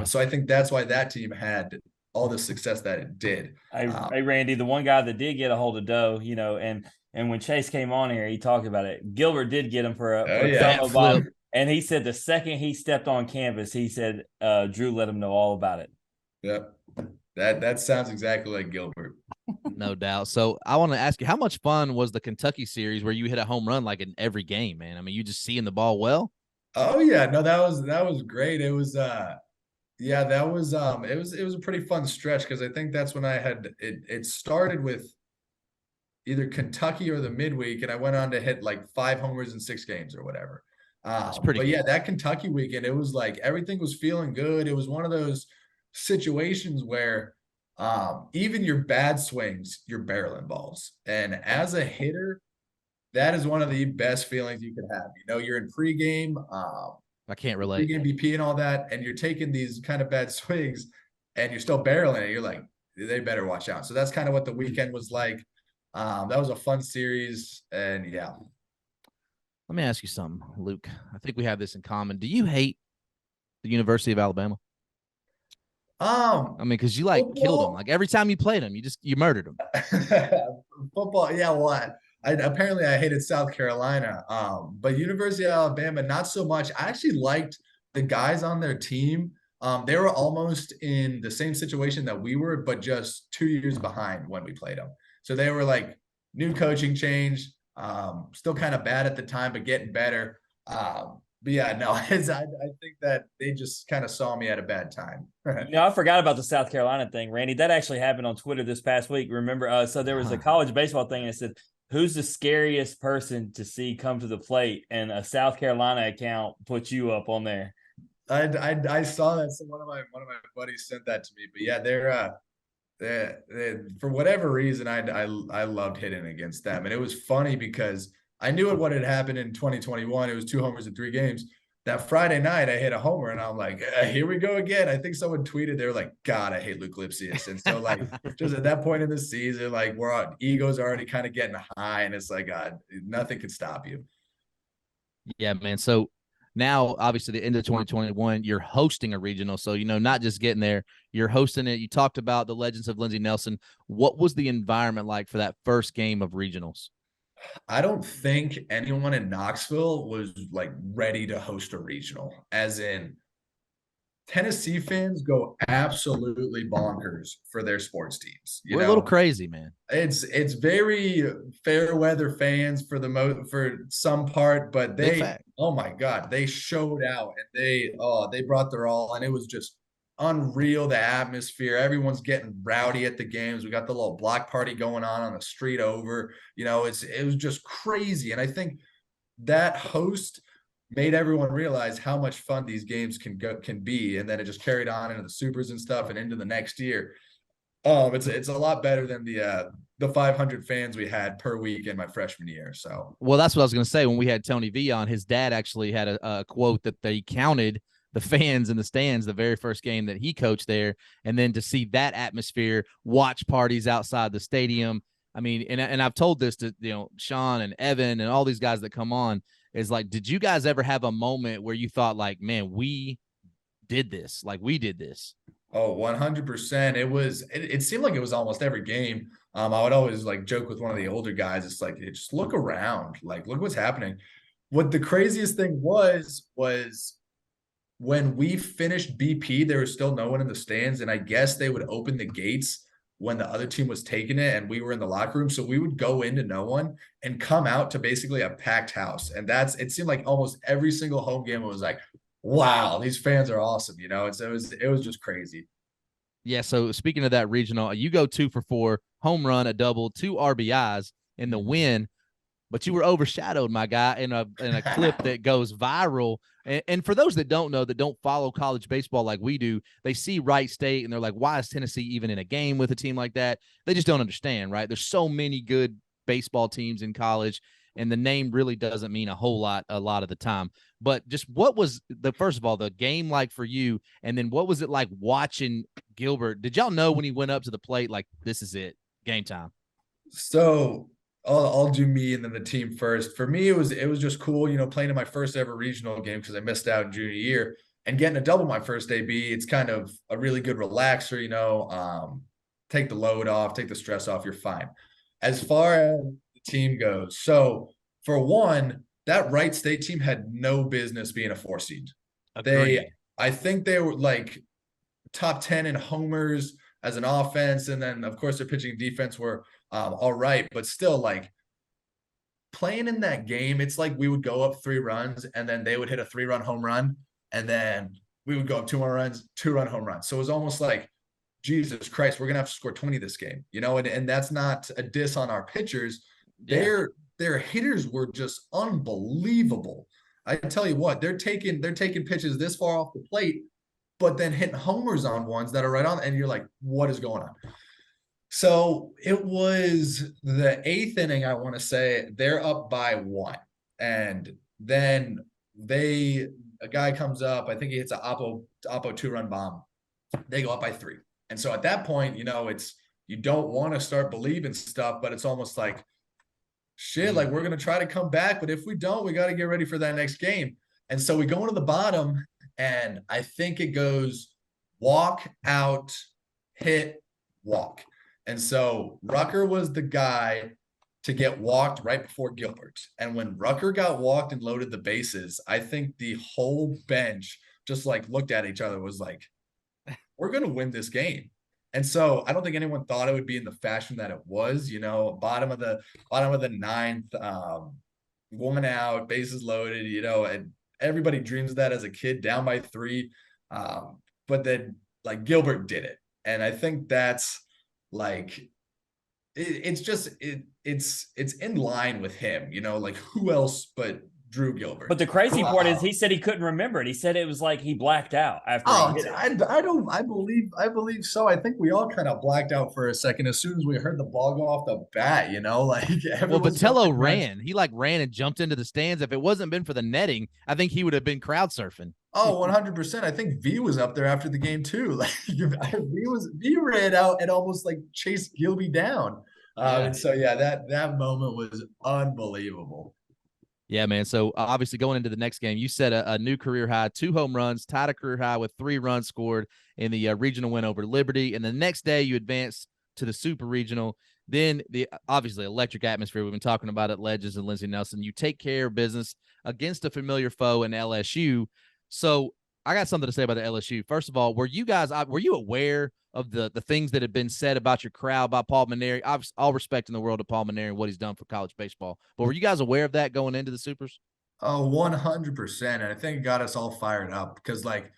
So I think that's why that team had all the success that it did. Hey, Randy, the one guy that did get a hold of Doe, and when Chase came on here, he talked about it. Gilbert did get him for a solo bomb. And he said the second he stepped on canvas, he said Drew let him know all about it. Yep. That sounds exactly like Gilbert. No doubt. So I want to ask you, how much fun was the Kentucky series where you hit a home run like in every game, man? I mean, you just seeing the ball well? Oh yeah, no, that was great. It was it was a pretty fun stretch, because I think that's when I had it started with either Kentucky or the midweek, and I went on to hit like 5 homers in 6 games or whatever. That's pretty but good. Yeah, that Kentucky weekend, it was like everything was feeling good. It was one of those situations where even your bad swings, you're barreling balls. And as a hitter, that is one of the best feelings you could have. You're in pregame, I can't relate. Pregame BP and all that, and you're taking these kind of bad swings and you're still barreling it. You're like, they better watch out. So that's kind of what the weekend was like. That was a fun series, and yeah. Let me ask you something, Luke. I think we have this in common. Do you hate the University of Alabama? I mean, because you killed them. Like, every time you played them, you murdered them. Football, yeah. Well, apparently I hated South Carolina. But University of Alabama, not so much. I actually liked the guys on their team. They were almost in the same situation that we were, but just 2 years behind when we played them. So they were like new coaching change. Still kind of bad at the time, but getting better. But yeah, no, I think that they just kind of saw me at a bad time. I forgot about the South Carolina thing, Randy. That actually happened on Twitter this past week. Remember? So there was a college baseball thing that said, "Who's the scariest person to see come to the plate?" And a South Carolina account put you up on there. I saw that. So one of my buddies sent that to me. But yeah, they're for whatever reason, I loved hitting against them, and it was funny because I knew what had happened in 2021. It was 2 homers in 3 games. That Friday night, I hit a homer, and I'm like, here we go again. I think someone tweeted, they were like, God, I hate Luke Lipcius. And so, like, just at that point in the season, like, egos are already kind of getting high, and it's like, God, nothing can stop you. Yeah, man. So now, obviously, the end of 2021, you're hosting a regional. So, not just getting there, you're hosting it. You talked about the legends of Lindsey Nelson. What was the environment like for that first game of regionals? I don't think anyone in Knoxville was like ready to host a regional, as in Tennessee fans go absolutely bonkers for their sports teams. We're a little crazy, man. It's very fair weather fans for some part, but oh my God, they showed out and they brought their all, and it was just unreal. The atmosphere, everyone's getting rowdy at the games. We got the little block party going on the street over. It was just crazy, and I think that host made everyone realize how much fun these games can be, and then it just carried on into the supers and stuff and into the next year. It's a lot better than the 500 fans we had per week in my freshman year. So, well, that's what I was going to say. When we had Tony V on, his dad actually had a quote that they counted the fans in the stands the very first game that he coached there, and then to see that atmosphere, watch parties outside the stadium. I mean, and I've told this to Sean and Evan and all these guys that come on, is like, did you guys ever have a moment where you thought like, man, we did this, like we did this? Oh, 100%. It seemed like it was almost every game. I would always like joke with one of the older guys. It's like, just look around, like, look what's happening. What the craziest thing was when we finished BP, there was still no one in the stands. And I guess they would open the gates when the other team was taking it and we were in the locker room. So we would go into no one and come out to basically a packed house. And it seemed like almost every single home game, it was like, wow, these fans are awesome. It was just crazy. Yeah. So speaking of that regional, you go 2 for 4, home run, a double, 2 RBIs in the win, but you were overshadowed, my guy, in a clip that goes viral. And for those that don't know, that don't follow college baseball like we do, they see Wright State and they're like, why is Tennessee even in a game with a team like that? They just don't understand, right? There's so many good baseball teams in college, and the name really doesn't mean a whole lot a lot of the time. But just what was first of all, the game like for you? And then what was it like watching Gilbert? Did y'all know when he went up to the plate, like, this is it, game time? So I'll do me and then the team first. For me, it was just cool, playing in my first ever regional game because I missed out in junior year, and getting a double my first AB. It's kind of a really good relaxer, take the load off, take the stress off. You're fine. As far as the team goes, so for one, that Wright State team had no business being a 4 seed. I think they were like top 10 in homers as an offense, and then of course their pitching and defense were all right, but still, like, playing in that game, it's like we would go up 3 runs and then they would hit a 3-run home run, and then we would go up 2 more runs, 2-run home run. So it was almost like, Jesus Christ, we're gonna have to score 20 this game, and that's not a diss on our pitchers. Yeah. Their hitters were just unbelievable. I tell you what, they're taking pitches this far off the plate, but then hitting homers on ones that are right on, and you're like, what is going on? So it was the 8th inning, I want to say. They're up by 1. And then a guy comes up, I think he hits an Oppo 2-run bomb. They go up by 3. And so at that point, you don't want to start believing stuff, but it's almost like, shit, like, we're going to try to come back. But if we don't, we got to get ready for that next game. And so we go into the bottom, and I think it goes walk, out, hit, walk. And so Rucker was the guy to get walked right before Gilbert. And when Rucker got walked and loaded the bases, I think the whole bench just like looked at each other, was like, we're going to win this game. And so I don't think anyone thought it would be in the fashion that it was, bottom of the ninth, 1 out, bases loaded, and everybody dreams of that as a kid, down by 3. But then like Gilbert did it. And I think that's like it's in line with him, like who else but Drew Gilbert. But the crazy part is he said he couldn't remember it. He said it was like he blacked out after Oh, he hit it. I believe so. I think we all kind of blacked out for a second as soon as we heard the ball go off the bat, like Well, Vitello ran. He ran and jumped into the stands. If it wasn't been for the netting, I think he would have been crowd surfing. Oh, 100%. I think V was up there after the game too. Like V ran out and almost like chased Gilby down. And so that moment was unbelievable. Yeah, man. So obviously going into the next game, you set a new career high, 2 home runs, tied a career high with 3 runs scored in the regional win over Liberty. And the next day you advanced to the super regional. Then the obviously electric atmosphere we've been talking about at Ledges and Lindsey Nelson. You take care of business against a familiar foe in LSU. So I got something to say about the LSU. First of all, were you aware of the things that had been said about your crowd by Paul Mainieri? All respect in the world of Paul Mainieri and what he's done for college baseball. But were you guys aware of that going into the Supers? Oh, 100%. And I think it got us all fired up because like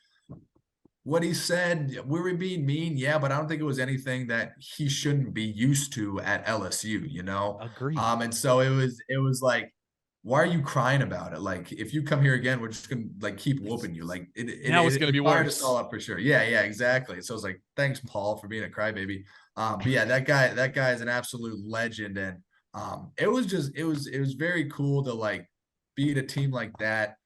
what he said, we were being mean, yeah, but I don't think it was anything that he shouldn't be used to at LSU, Agreed. And so it was like, why are you crying about it? Like, if you come here again, we're just gonna like keep whooping you. Like now it's gonna be fired worse. us all up for sure. Yeah, exactly. So I was like, thanks, Paul, for being a crybaby. But yeah, that guy is an absolute legend, and it was very cool to like beat a team like that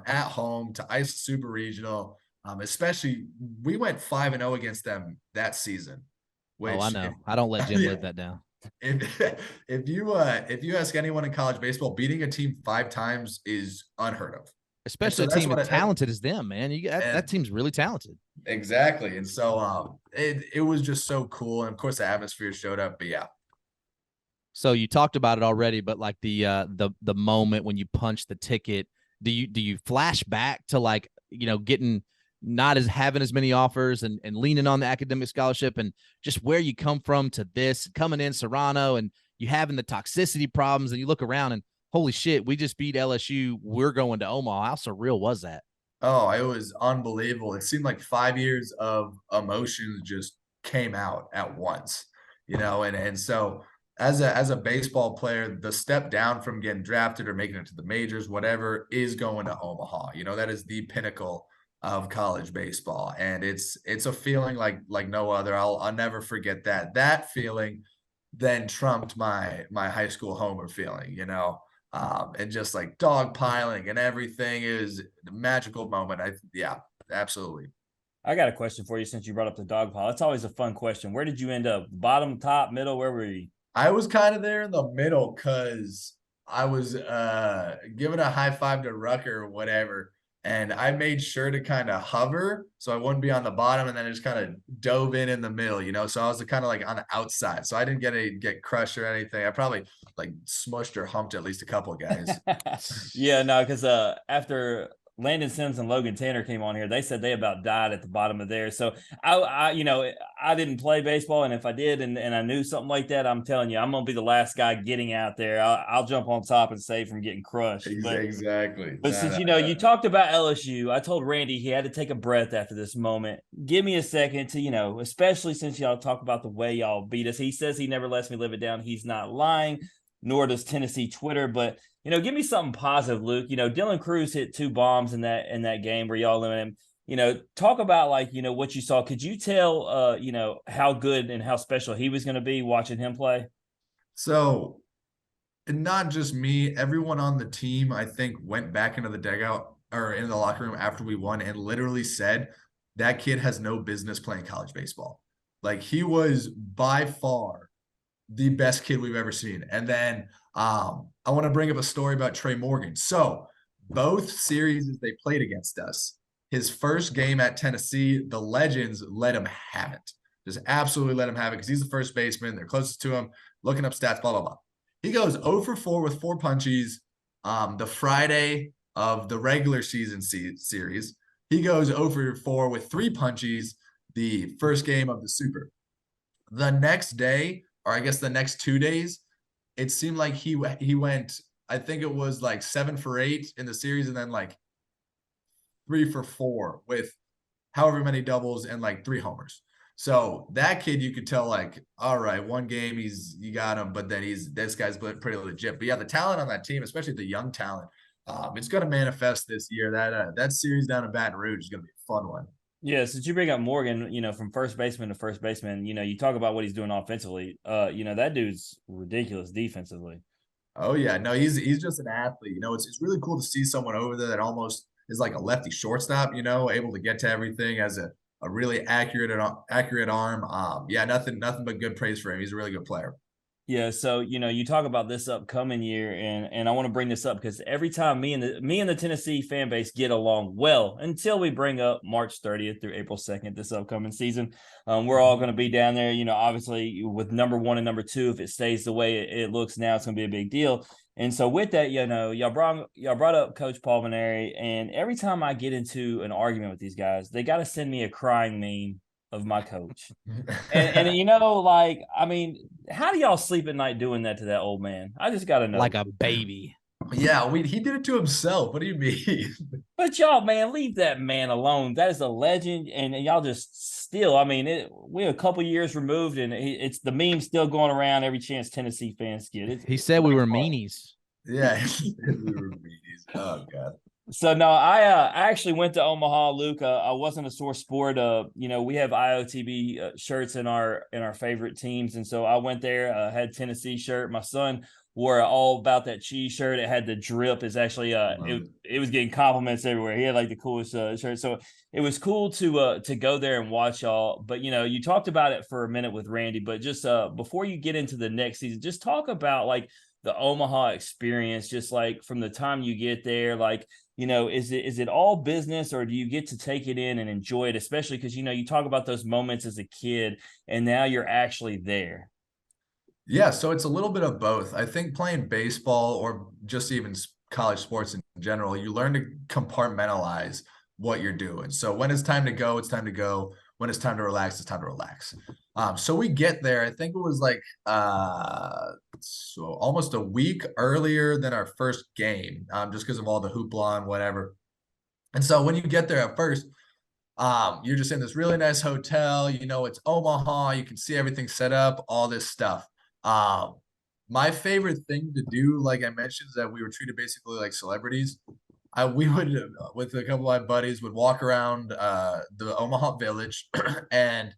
at home to ice the super regional. Especially we went 5-0 against them that season. Which, I know. I don't let Jim live that down. If you ask anyone in college baseball, beating a team 5 times is unheard of. Especially a team as talented as them, man. That team's really talented. Exactly. And so it was just so cool. And of course the atmosphere showed up. But yeah. So you talked about it already, but like the moment when you punch the ticket, do you flash back to like, getting not having as many offers and leaning on the academic scholarship and just where you come from to this coming in Serrano and you having the toxicity problems and you look around and holy shit, we just beat LSU. We're going to Omaha. How surreal was that? Oh, it was unbelievable. It seemed like 5 years of emotions just came out at once, and so as a baseball player, the step down from getting drafted or making it to the majors, whatever, is going to Omaha. That is the pinnacle of college baseball, and it's a feeling like no other. I'll never forget that feeling then trumped my high school homer feeling, and just like dogpiling and everything is a magical moment. Yeah, absolutely. I got a question for you since you brought up the dog pile. It's always a fun question. Where did you end up? Bottom, top, middle? Where were you? I was kind of there in the middle because I was giving a high five to Rucker or whatever. And I made sure to kind of hover so I wouldn't be on the bottom, and then I just kind of dove in the middle, So I was kind of like on the outside. So I didn't get crushed or anything. I probably like smushed or humped at least a couple of guys. Yeah, no, because after Landon Sims and Logan Tanner came on here, they said they about died at the bottom of there. So I didn't play baseball, and if I did and I knew something like that, I'm telling you, I'm gonna be the last guy getting out there. I'll jump on top and save from getting crushed. Exactly. But since you talked about LSU, I told Randy he had to take a breath after this moment. Give me a second to, especially since y'all talk about the way y'all beat us. He says he never lets me live it down. He's not lying, nor does Tennessee Twitter, but give me something positive, Luke. Dylan Cruz hit 2 bombs in that game where y'all eliminated him. Talk about like, what you saw. Could you tell, how good and how special he was going to be watching him play? So, and not just me, everyone on the team, I think, went back into the dugout or in the locker room after we won and literally said that kid has no business playing college baseball. Like, he was by far the best kid we've ever seen. And then I want to bring up a story about Trey Morgan. So both series they played against us, his first game at Tennessee, the Legends let him have it. Just absolutely let him have it because he's the first baseman. They're closest to him, looking up stats, blah, blah, blah. He goes 0 for 4 with 4 punchies the Friday of the regular season series. He goes 0 for 4 with 3 punchies the first game of the Super. The next day, or I guess the next 2 days, it seemed like he went, I think it was like 7 for 8 in the series, and then like 3 for 4 with however many doubles and like 3 homers. So that kid, you could tell, like, all right, one game you got him, but then this guy's pretty legit. But yeah, the talent on that team, especially the young talent, it's going to manifest this year. That series down in Baton Rouge is going to be a fun one. Yeah, since you bring up Morgan, from first baseman to first baseman, you talk about what he's doing offensively. That dude's ridiculous defensively. Oh yeah, no, he's just an athlete. It's really cool to see someone over there that almost is like a lefty shortstop. Able to get to everything, as a really accurate arm. Yeah, nothing but good praise for him. He's a really good player. Yeah, so you talk about this upcoming year, and I want to bring this up because every time me and the Tennessee fan base get along well until we bring up March 30th through April 2nd this upcoming season. We're all going to be down there, obviously with number 1 and number 2. If it stays the way it looks now, it's going to be a big deal. And so with that, y'all brought up Coach Paul Maneri, and every time I get into an argument with these guys, they got to send me a crying meme of my coach. And like, I mean, how do y'all sleep at night doing that to that old man? I just got to know. Like a baby. Yeah, he did it to himself. What do you mean? But y'all, man, leave that man alone. That is a legend, and y'all just still. I mean, we're a couple years removed, and it's the meme still going around every chance Tennessee fans get. He said we were meanies. Yeah, we were meanies. Oh god. So no, I actually went to Omaha, Luke. I wasn't a sore sport. We have IOTB shirts in our favorite teams, and so I went there. Had Tennessee shirt. My son wore all about that cheese shirt. It had the drip. It's actually it was getting compliments everywhere. He had like the coolest shirt. So it was cool to go there and watch y'all. But you talked about it for a minute with Randy, but just before you get into the next season, just talk about like the Omaha experience, just like from the time you get there, like. Is it all business, or do you get to take it in and enjoy it? Especially because, you talk about those moments as a kid and now you're actually there. Yeah, so it's a little bit of both. I think playing baseball, or just even college sports in general, you learn to compartmentalize what you're doing. So when it's time to go, it's time to go. When it's time to relax, it's time to relax. So we get there. I think it was like so almost a week earlier than our first game, just because of all the hoopla and whatever. And so when you get there at first, you're just in this really nice hotel. It's Omaha. You can see everything set up, all this stuff. My favorite thing to do, like I mentioned, is that we were treated basically like celebrities. We would, with a couple of my buddies, would walk around the Omaha Village, and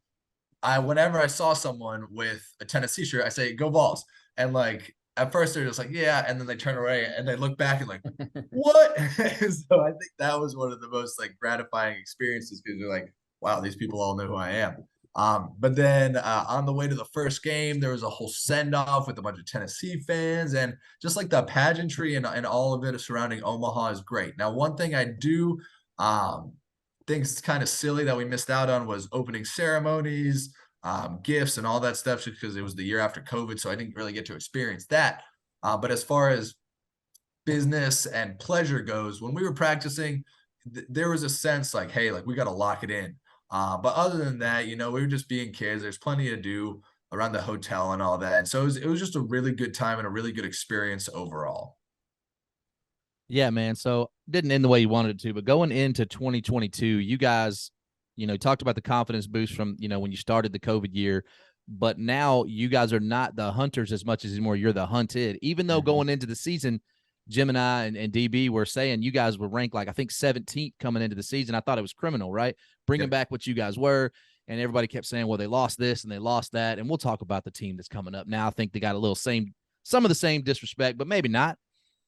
whenever I saw someone with a Tennessee shirt, I say, "Go Vols!" And like at first they're just like, "Yeah," and then they turn away and they look back and like, "What?" So I think that was one of the most like gratifying experiences, because they're like, "Wow, these people all know who I am." But then on the way to the first game, there was a whole send-off with a bunch of Tennessee fans, and just like the pageantry and all of it surrounding Omaha is great. Now, one thing I do think it's kind of silly that we missed out on was opening ceremonies, gifts, and all that stuff, just because it was the year after COVID, so I didn't really get to experience that. But as far as business and pleasure goes, when we were practicing, there was a sense like, hey, like we got to lock it in. But other than that, we were just being kids. There's plenty to do around the hotel and all that. And so it was just a really good time and a really good experience overall. Yeah, man. So didn't end the way you wanted it to, but going into 2022, you guys, talked about the confidence boost from, when you started the COVID year, but now you guys are not the hunters as much as anymore. You're the hunted. Even though going into the season, Jim and I and DB were saying you guys were ranked like, I think 17th coming into the season. I thought it was criminal, right? Bringing back what you guys were. And everybody kept saying, well, they lost this and they lost that. And we'll talk about the team that's coming up now. I think they got a little some of the same disrespect, but maybe not.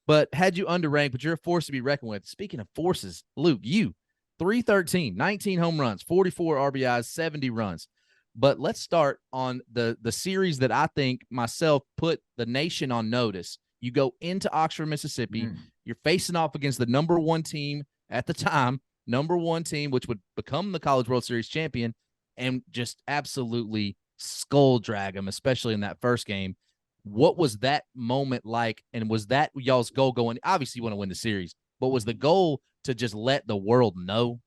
But had you underranked, but you're a force to be reckoned with. Speaking of forces, Luke, you 313, 19 home runs, 44 RBIs, 70 runs. But let's start on the series that I think myself put the nation on notice. You go into Oxford, Mississippi. You're facing off against the number 1 team at the time, which would become the College World Series champion, and just absolutely skull drag them, especially in that first game. What was that moment like? And was that y'all's goal going? Obviously, you want to win the series, but was the goal to just let the world know?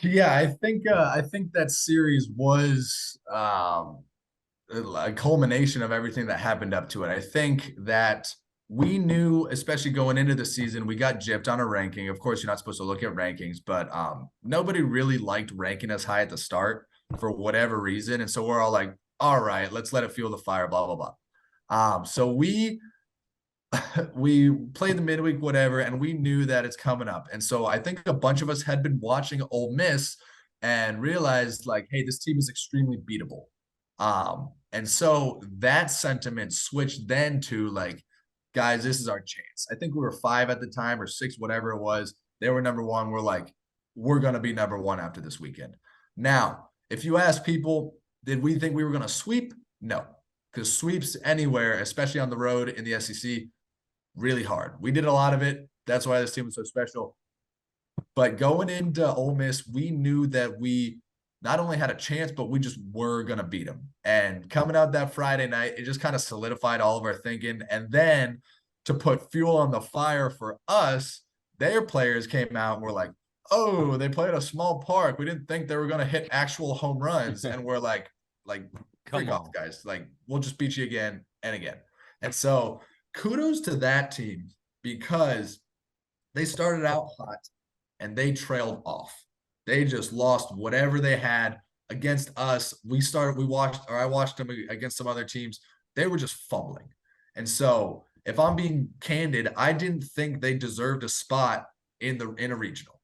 Yeah, I think that series was a culmination of everything that happened up to it. I think that we knew, especially going into the season, we got gypped on a ranking. Of course, you're not supposed to look at rankings, but nobody really liked ranking us high at the start for whatever reason. And so we're all like, all right, let's let it fuel the fire, blah, blah, blah. So we played the midweek, whatever, and we knew that it's coming up. And so I think a bunch of us had been watching Ole Miss and realized like, hey, this team is extremely beatable. And so that sentiment switched then to like, guys, this is our chance. I think we were 5 at the time or 6, whatever it was. They were number 1. We're like, we're going to be number 1 after this weekend. Now, if you ask people, did we think we were going to sweep? No, because sweeps anywhere, especially on the road in the SEC, really hard. We did a lot of it. That's why this team was so special. But going into Ole Miss, we knew that we not only had a chance, but we just were going to beat them. And coming out that Friday night, it just kind of solidified all of our thinking. And then to put fuel on the fire for us, their players came out and were like, oh, they played a small park. We didn't think they were going to hit actual home freak and we're like, freak off, guys. Like, we'll just beat you again and again. And so kudos to that team because they started out hot and they trailed off. They just lost whatever they had against us. I watched them against some other teams. They were just fumbling. And so if I'm being candid, I didn't think they deserved a spot in a regional.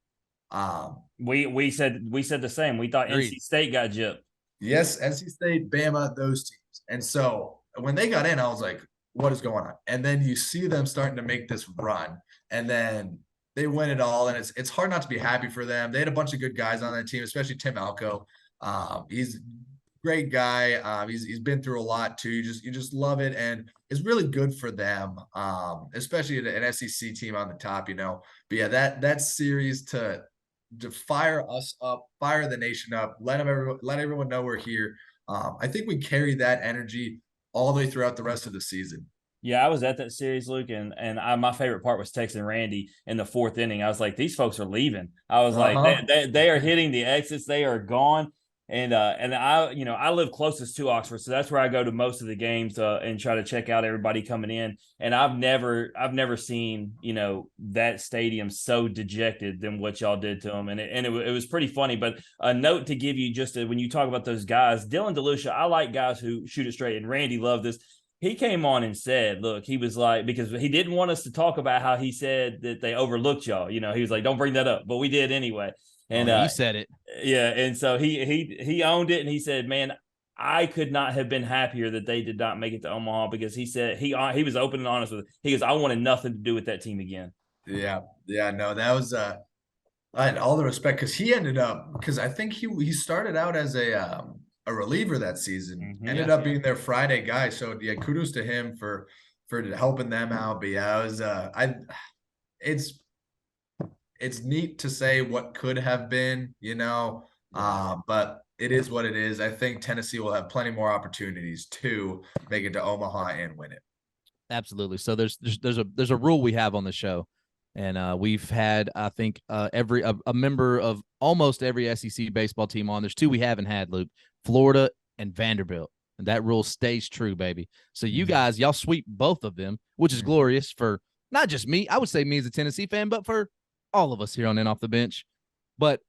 We said the same. We thought NC State got gypped. Yes, NC State, Bama, those teams. And so when they got in, I was like, what is going on? And then you see them starting to make this run. And then they win it all, and it's hard not to be happy for them. They had a bunch of good guys on that team, especially Tim Alco. He's a great guy. He's been through a lot too. You just love it, and it's really good for them, especially an SEC team on the top, you know. But yeah, that series to fire us up, fire the nation up, let everyone know we're here. I think we carry that energy all the way throughout the rest of the season. Yeah, I was at that series, Luke, and my favorite part was texting Randy in the 4th inning. I was like, these folks are leaving. I was like, they are hitting the exits, they are gone. And I live closest to Oxford, so that's where I go to most of the games and try to check out everybody coming in. And I've never seen that stadium so dejected than what y'all did to them, and it was pretty funny. But a note to give you when you talk about those guys, Dylan DeLucia, I like guys who shoot it straight, and Randy loved this. He came on and said, look, he was like, because he didn't want us to talk about how he said that they overlooked y'all. He was like, don't bring that up, but we did anyway. And he said it. Yeah. And so he owned it. And he said, man, I could not have been happier that they did not make it to Omaha, because he said he was open and honest with it. He goes, I wanted nothing to do with that team again. Yeah. No, that was I had all the respect, because he ended up, because I think he started out as a reliever that season, ended up being their Friday guy. So yeah, kudos to him for helping them out. But yeah, it was it's neat to say what could have been, but it is what it is. I think Tennessee will have plenty more opportunities to make it to Omaha and win it. Absolutely. So there's a rule we have on the show, and we've had, I think, a member of almost every SEC baseball team on. There's 2 we haven't had, Luke: Florida and Vanderbilt. And that rule stays true, baby. So you guys, y'all sweep both of them, which is glorious for not just me. I would say me as a Tennessee fan, but for all of us here on In Off the Bench. But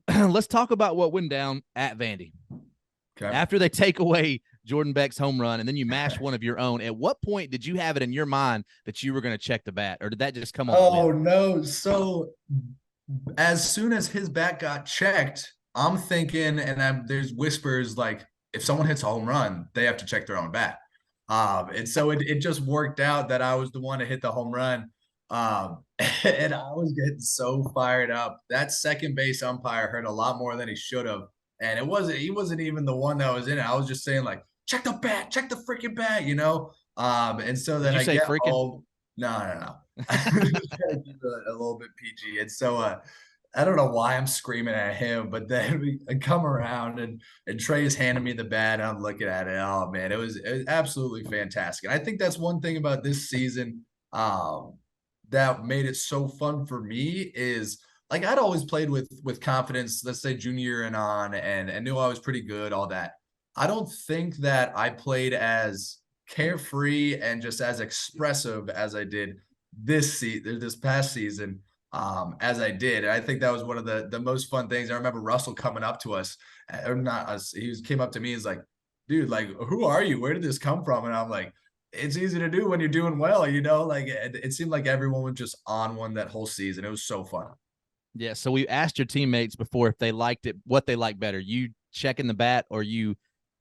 let's talk about what went down at Vandy. Okay. After they take away Jordan Beck's home run and then you mash one of your own, at what point did you have it in your mind that you were going to check the bat, or did that just come on? Oh, no. So as soon as his bat got checked, I'm thinking, and there's whispers like, if someone hits a home run, they have to check their own bat. And so it just worked out that I was the one to hit the home run. And I was getting so fired up. That second base umpire heard a lot more than he should have. And he wasn't even the one that was in it. I was just saying, like, check the bat, check the freaking bat, And so then I get home. No. Keep it a little bit PG. And so I don't know why I'm screaming at him, but then I come around and Trey's handing me the bat, and I'm looking at it. Oh man, it was absolutely fantastic. And I think that's one thing about this season that made it so fun for me is, like, I'd always played with confidence, let's say junior year and on, and knew I was pretty good, all that. I don't think that I played as carefree and just as expressive as I did this past season, as I did. And I think that was one of the most fun things. I remember Russell coming up to us, or not us. Came up to me. He's like, "Dude, like, who are you? Where did this come from?" And I'm like, "It's easy to do when you're doing well, you know." Like, it seemed like everyone was just on one that whole season. It was so fun. Yeah. So we asked your teammates before if they liked it, what they liked better, you checking the bat or you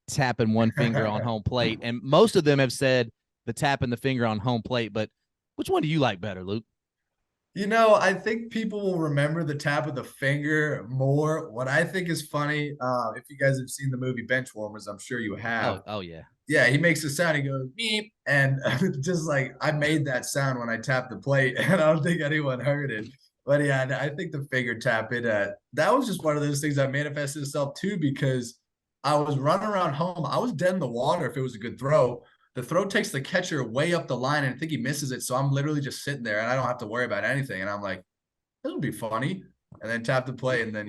tapping one finger on home plate. And most of them have said the tapping the finger on home plate. But which one do you like better, Luke? You know, I think people will remember the tap of the finger more. What I think is funny, if you guys have seen the movie Benchwarmers, I'm sure you have. Oh yeah. Yeah, he makes a sound. He goes beep, and just like I made that sound when I tapped the plate, and I don't think anyone heard it. But yeah, I think the finger tap that was just one of those things that manifested itself too, because I was running around home. I was dead in the water if it was a good throw. The throw takes the catcher way up the line, and I think he misses it. So I'm literally just sitting there, and I don't have to worry about anything. And I'm like, this would be funny. And then tap the play, and then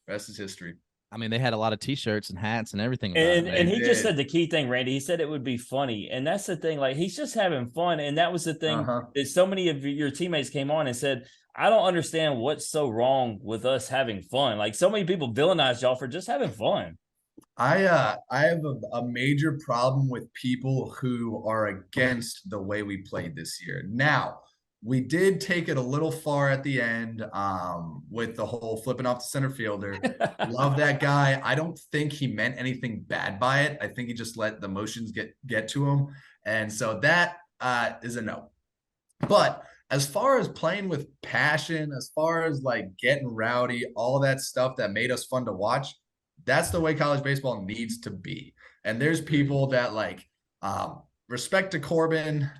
rest is history. I mean, they had a lot of T-shirts and hats and everything. About And it, and he did. just said the key thing, Randy. He said it would be funny, and that's the thing. Like, he's just having fun, and that was the thing that so many of your teammates came on and said, "I don't understand what's so wrong with us having fun." Like, so many people villainized y'all for just having fun. I have a major problem with people who are against the way we played this year. Now, we did take it a little far at the end, with the whole flipping off the center fielder. Love that guy. I don't think he meant anything bad by it. I think he just let the emotions get to him. And so that is a no. But as far as playing with passion, as far as like getting rowdy, all that stuff that made us fun to watch, that's the way college baseball needs to be. And there's people that like respect to Corbin.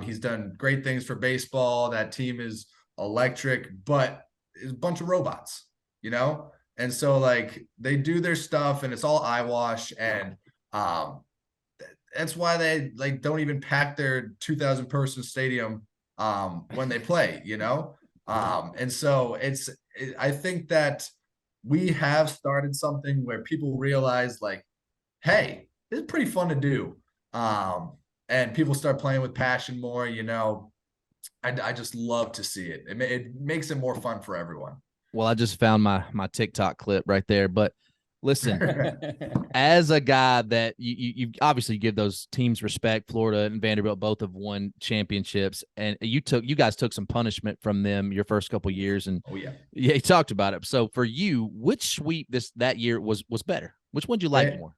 He's done great things for baseball. That team is electric, but it's a bunch of robots, you know? And so like they do their stuff and it's all eyewash. And that's why they like don't even pack their 2,000 person stadium when they play, you know? And so I think that we have started something where people realize like, hey, this is pretty fun to do. And people start playing with passion more, you know. I just love to see it. It makes it more fun for everyone. Well, I just found my TikTok clip right there. But listen, as a guy that you obviously give those teams respect, Florida and Vanderbilt both have won championships, and you guys took some punishment from them your first couple of years, and oh yeah, he talked about it. So for you, which sweep that year was better? Which one did you like more?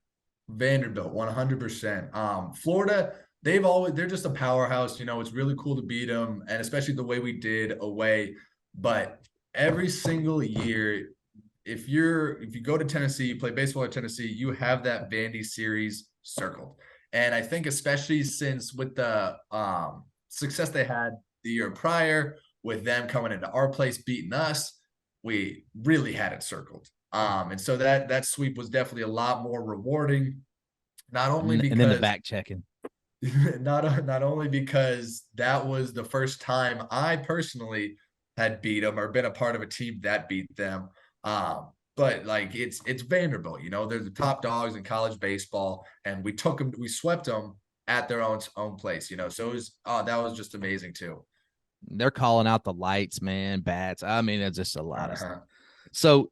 Vanderbilt, 100%. Florida, they're just a powerhouse. You know, it's really cool to beat them, and especially the way we did away. But every single year, if you go to Tennessee, you play baseball at Tennessee, you have that Vandy series circled. And I think especially since with the success they had the year prior, with them coming into our place beating us, we really had it circled. And so that sweep was definitely a lot more rewarding. Not only because and then the back checking. not only because that was the first time I personally had beat them or been a part of a team that beat them. But like it's Vanderbilt, you know, they're the top dogs in college baseball, and we swept them at their own place, you know. So that was just amazing too. They're calling out the lights, man, bats. I mean, it's just a lot of stuff. So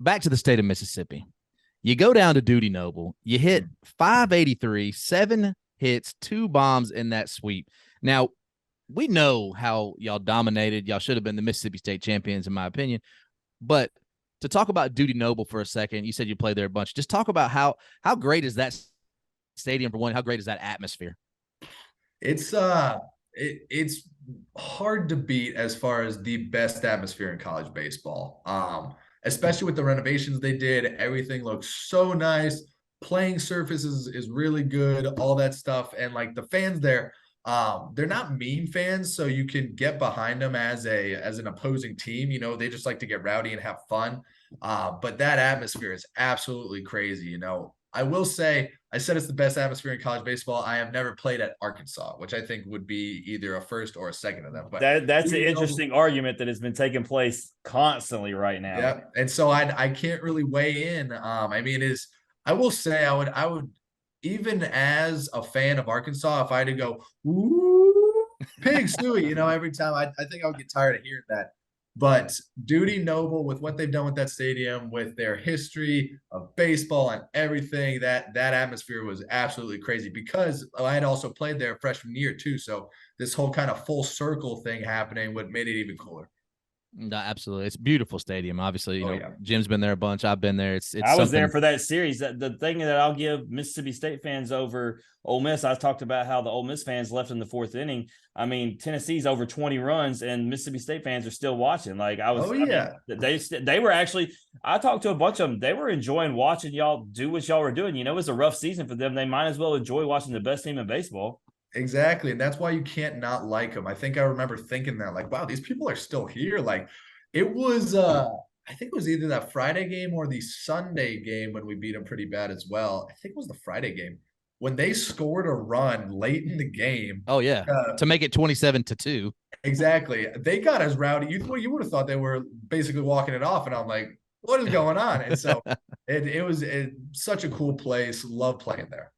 back to the state of Mississippi. You go down to Duty Noble, you hit 583, 7 hits, 2 bombs in that sweep. Now, we know how y'all dominated. Y'all should have been the Mississippi State champions, in my opinion. But to talk about Duty Noble for a second, you said you played there a bunch. Just talk about how great is that stadium for one? How great is that atmosphere? It's it's hard to beat as far as the best atmosphere in college baseball. Especially with the renovations they did, everything looks so nice. Playing surface is really good, all that stuff, and like the fans there. They're not mean fans, so you can get behind them as an opposing team. You know, they just like to get rowdy and have fun. But that atmosphere is absolutely crazy. You know, I will say, I said it's the best atmosphere in college baseball. I have never played at Arkansas, which I think would be either a first or a second of them. But that's an interesting argument that has been taking place constantly right now. Yeah, and so I can't really weigh in. I mean, I will say I would even as a fan of Arkansas, if I had to go, ooh, pig suey, every time I think I would get tired of hearing that. But Duty Noble, with what they've done with that stadium, with their history of baseball and everything, that atmosphere was absolutely crazy because I had also played there freshman year too. So this whole kind of full circle thing happening, what made it even cooler. No, absolutely. It's a beautiful stadium. Obviously, Yeah. Jim's been there a bunch. I've been there. It's I was something... there for that series. The thing that I'll give Mississippi State fans over Ole Miss, I talked about how the Ole Miss fans left in the fourth inning. I mean, Tennessee's over 20 runs, and Mississippi State fans are still watching. Like I mean, they were actually. I talked to a bunch of them. They were enjoying watching y'all do what y'all were doing. It was a rough season for them. They might as well enjoy watching the best team in baseball. Exactly. And that's why you can't not like them. I think I remember thinking that, like, wow, these people are still here. Like, it was, I think it was either that Friday game or the Sunday game when we beat them pretty bad as well. I think it was the Friday game when they scored a run late in the game. Oh, yeah. To make it 27-2. Exactly. They got as rowdy. You would have thought they were basically walking it off. And I'm like, what is going on? And so it was such a cool place. Love playing there.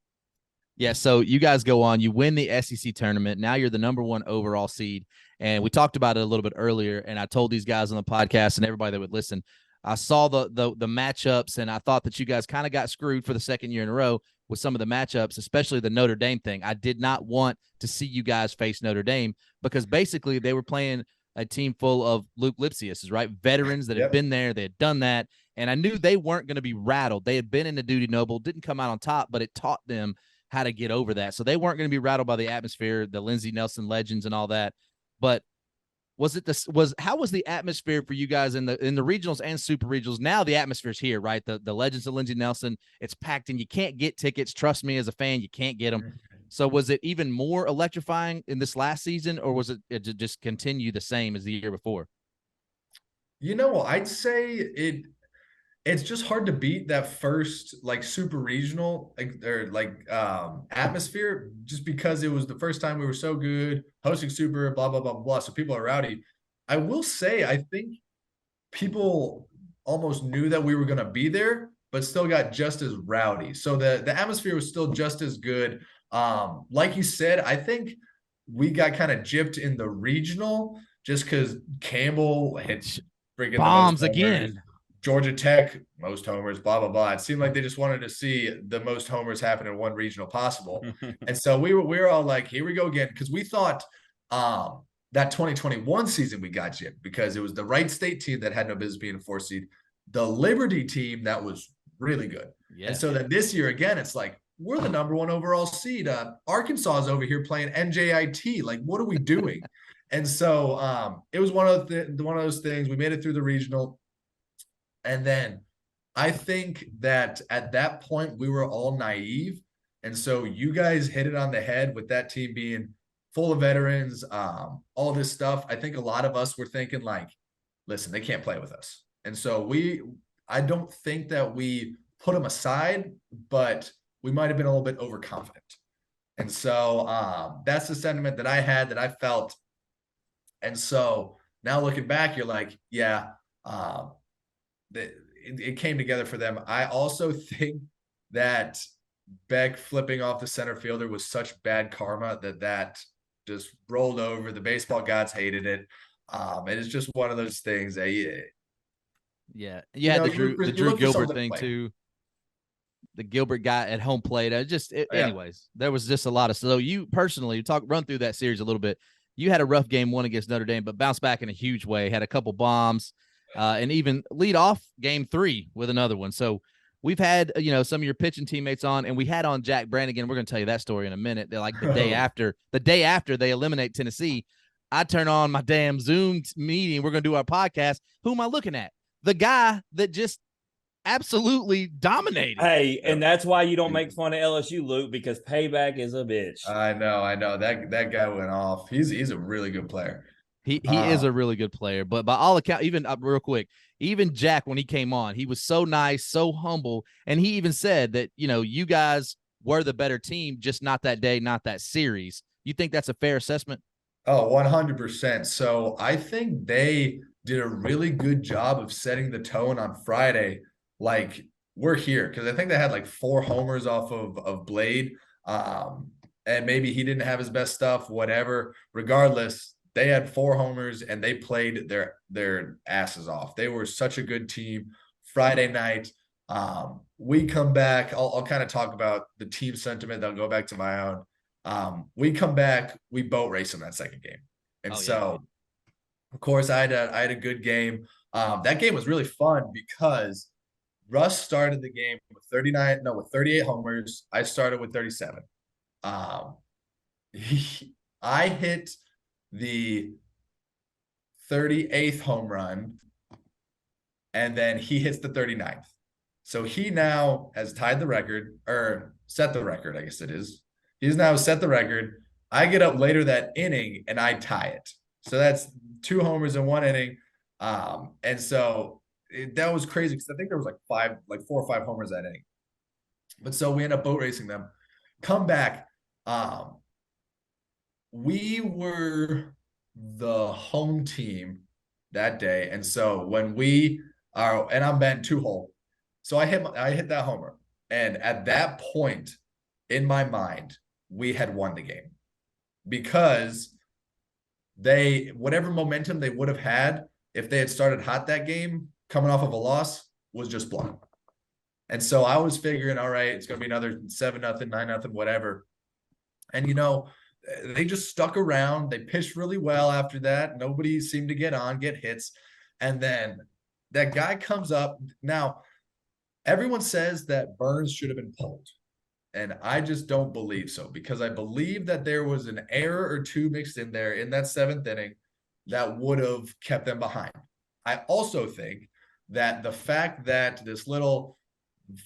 Yeah, so you guys go on, you win the SEC tournament. Now you're the #1 overall seed. And we talked about it a little bit earlier, and I told these guys on the podcast and everybody that would listen, I saw the matchups, and I thought that you guys kind of got screwed for the second year in a row with some of the matchups, especially the Notre Dame thing. I did not want to see you guys face Notre Dame because basically they were playing a team full of Luke Lipcius, right? Veterans that had been there, they had done that, and I knew they weren't going to be rattled. They had been in the Duty Noble, didn't come out on top, but it taught them how to get over that. So they weren't going to be rattled by the atmosphere, the Lindsey Nelson legends and all that. But how was the atmosphere for you guys in the regionals and super regionals? Now the atmosphere's here, right? The legends of Lindsey Nelson, it's packed and you can't get tickets. Trust me, as a fan, you can't get them. So was it even more electrifying in this last season, or was it just continue the same as the year before? I'd say it's just hard to beat that first like super regional atmosphere just because it was the first time we were so good hosting super blah blah blah blah. So people are rowdy. I will say I think people almost knew that we were going to be there, but still got just as rowdy. So the atmosphere was still just as good. Like you said, I think we got kind of gypped in the regional just because Campbell hit freaking bombs again. Georgia Tech, most homers, blah, blah, blah. It seemed like they just wanted to see the most homers happen in one regional possible. And so we were all like, here we go again. Because we thought that 2021 season we got gypped because it was the Wright State team that had no business being a 4 seed, the Liberty team that was really good. Yeah. And so then this year, again, it's like, we're the #1 overall seed. Arkansas is over here playing NJIT. Like, what are we doing? And so it was one of those things. We made it through the regional. And then I think that at that point we were all naive. And so you guys hit it on the head with that team being full of veterans, all this stuff. I think a lot of us were thinking like, listen, they can't play with us. And so I don't think that we put them aside, but we might have been a little bit overconfident. And so that's the sentiment that I had, that I felt. And so now looking back, you're like, yeah, it came together for them. I also think that Beck flipping off the center fielder was such bad karma that just rolled over. The baseball gods hated it. And it's just one of those things. Yeah. The Drew Gilbert thing too. The Gilbert guy at home plate. Anyways, there was just a lot of. So you personally run through that series a little bit. You had a rough game 1 against Notre Dame, but bounced back in a huge way. Had a couple bombs. And even lead off game 3 with another one. So we've had, some of your pitching teammates on, and we had on Jack Brannigan. We're going to tell you that story in a minute. They're like the day after they eliminate Tennessee, I turn on my damn Zoom meeting. We're going to do our podcast. Who am I looking at? The guy that just absolutely dominated. Hey, and that's why you don't make fun of LSU, Luke, because payback is a bitch. I know. That guy went off. He's a really good player. He is a really good player, but by all accounts, even real quick, even Jack, when he came on, he was so nice, so humble. And he even said that, you guys were the better team, just not that day, not that series. You think that's a fair assessment? Oh, 100%. So I think they did a really good job of setting the tone on Friday. Like, we're here, because I think they had like 4 homers off of Blade. And maybe he didn't have his best stuff, whatever. Regardless, they had 4 homers and they played their asses off. They were such a good team. Friday night, we come back. I'll kind of talk about the team sentiment. Then I'll go back to my own. We come back, we boat race in that second game. And of course, I had a good game. That game was really fun because Russ started the game with 38 homers. I started with 37. Um, I hit the 38th home run, and then he hits the 39th. So he now has tied the record, or set the record, I guess it is. He's now set the record. I get up later that inning and I tie it. So that's 2 homers in 1 inning. And so that was crazy because I think there was like 4 or 5 homers that inning. But so we end up boat racing them. Come back. We were the home team that day. And so when we are, and I'm batting 2-hole. So I hit that homer. And at that point in my mind, we had won the game because whatever momentum they would have had if they had started hot that game coming off of a loss was just blown. And so I was figuring, all right, it's going to be another 7-0, 9-0, whatever. And, they just stuck around. They pitched really well after that. Nobody seemed to get hits. And then that guy comes up. Now, everyone says that Burns should have been pulled. And I just don't believe so, because I believe that there was an error or 2 mixed in there in that 7th inning that would have kept them behind. I also think that the fact that this little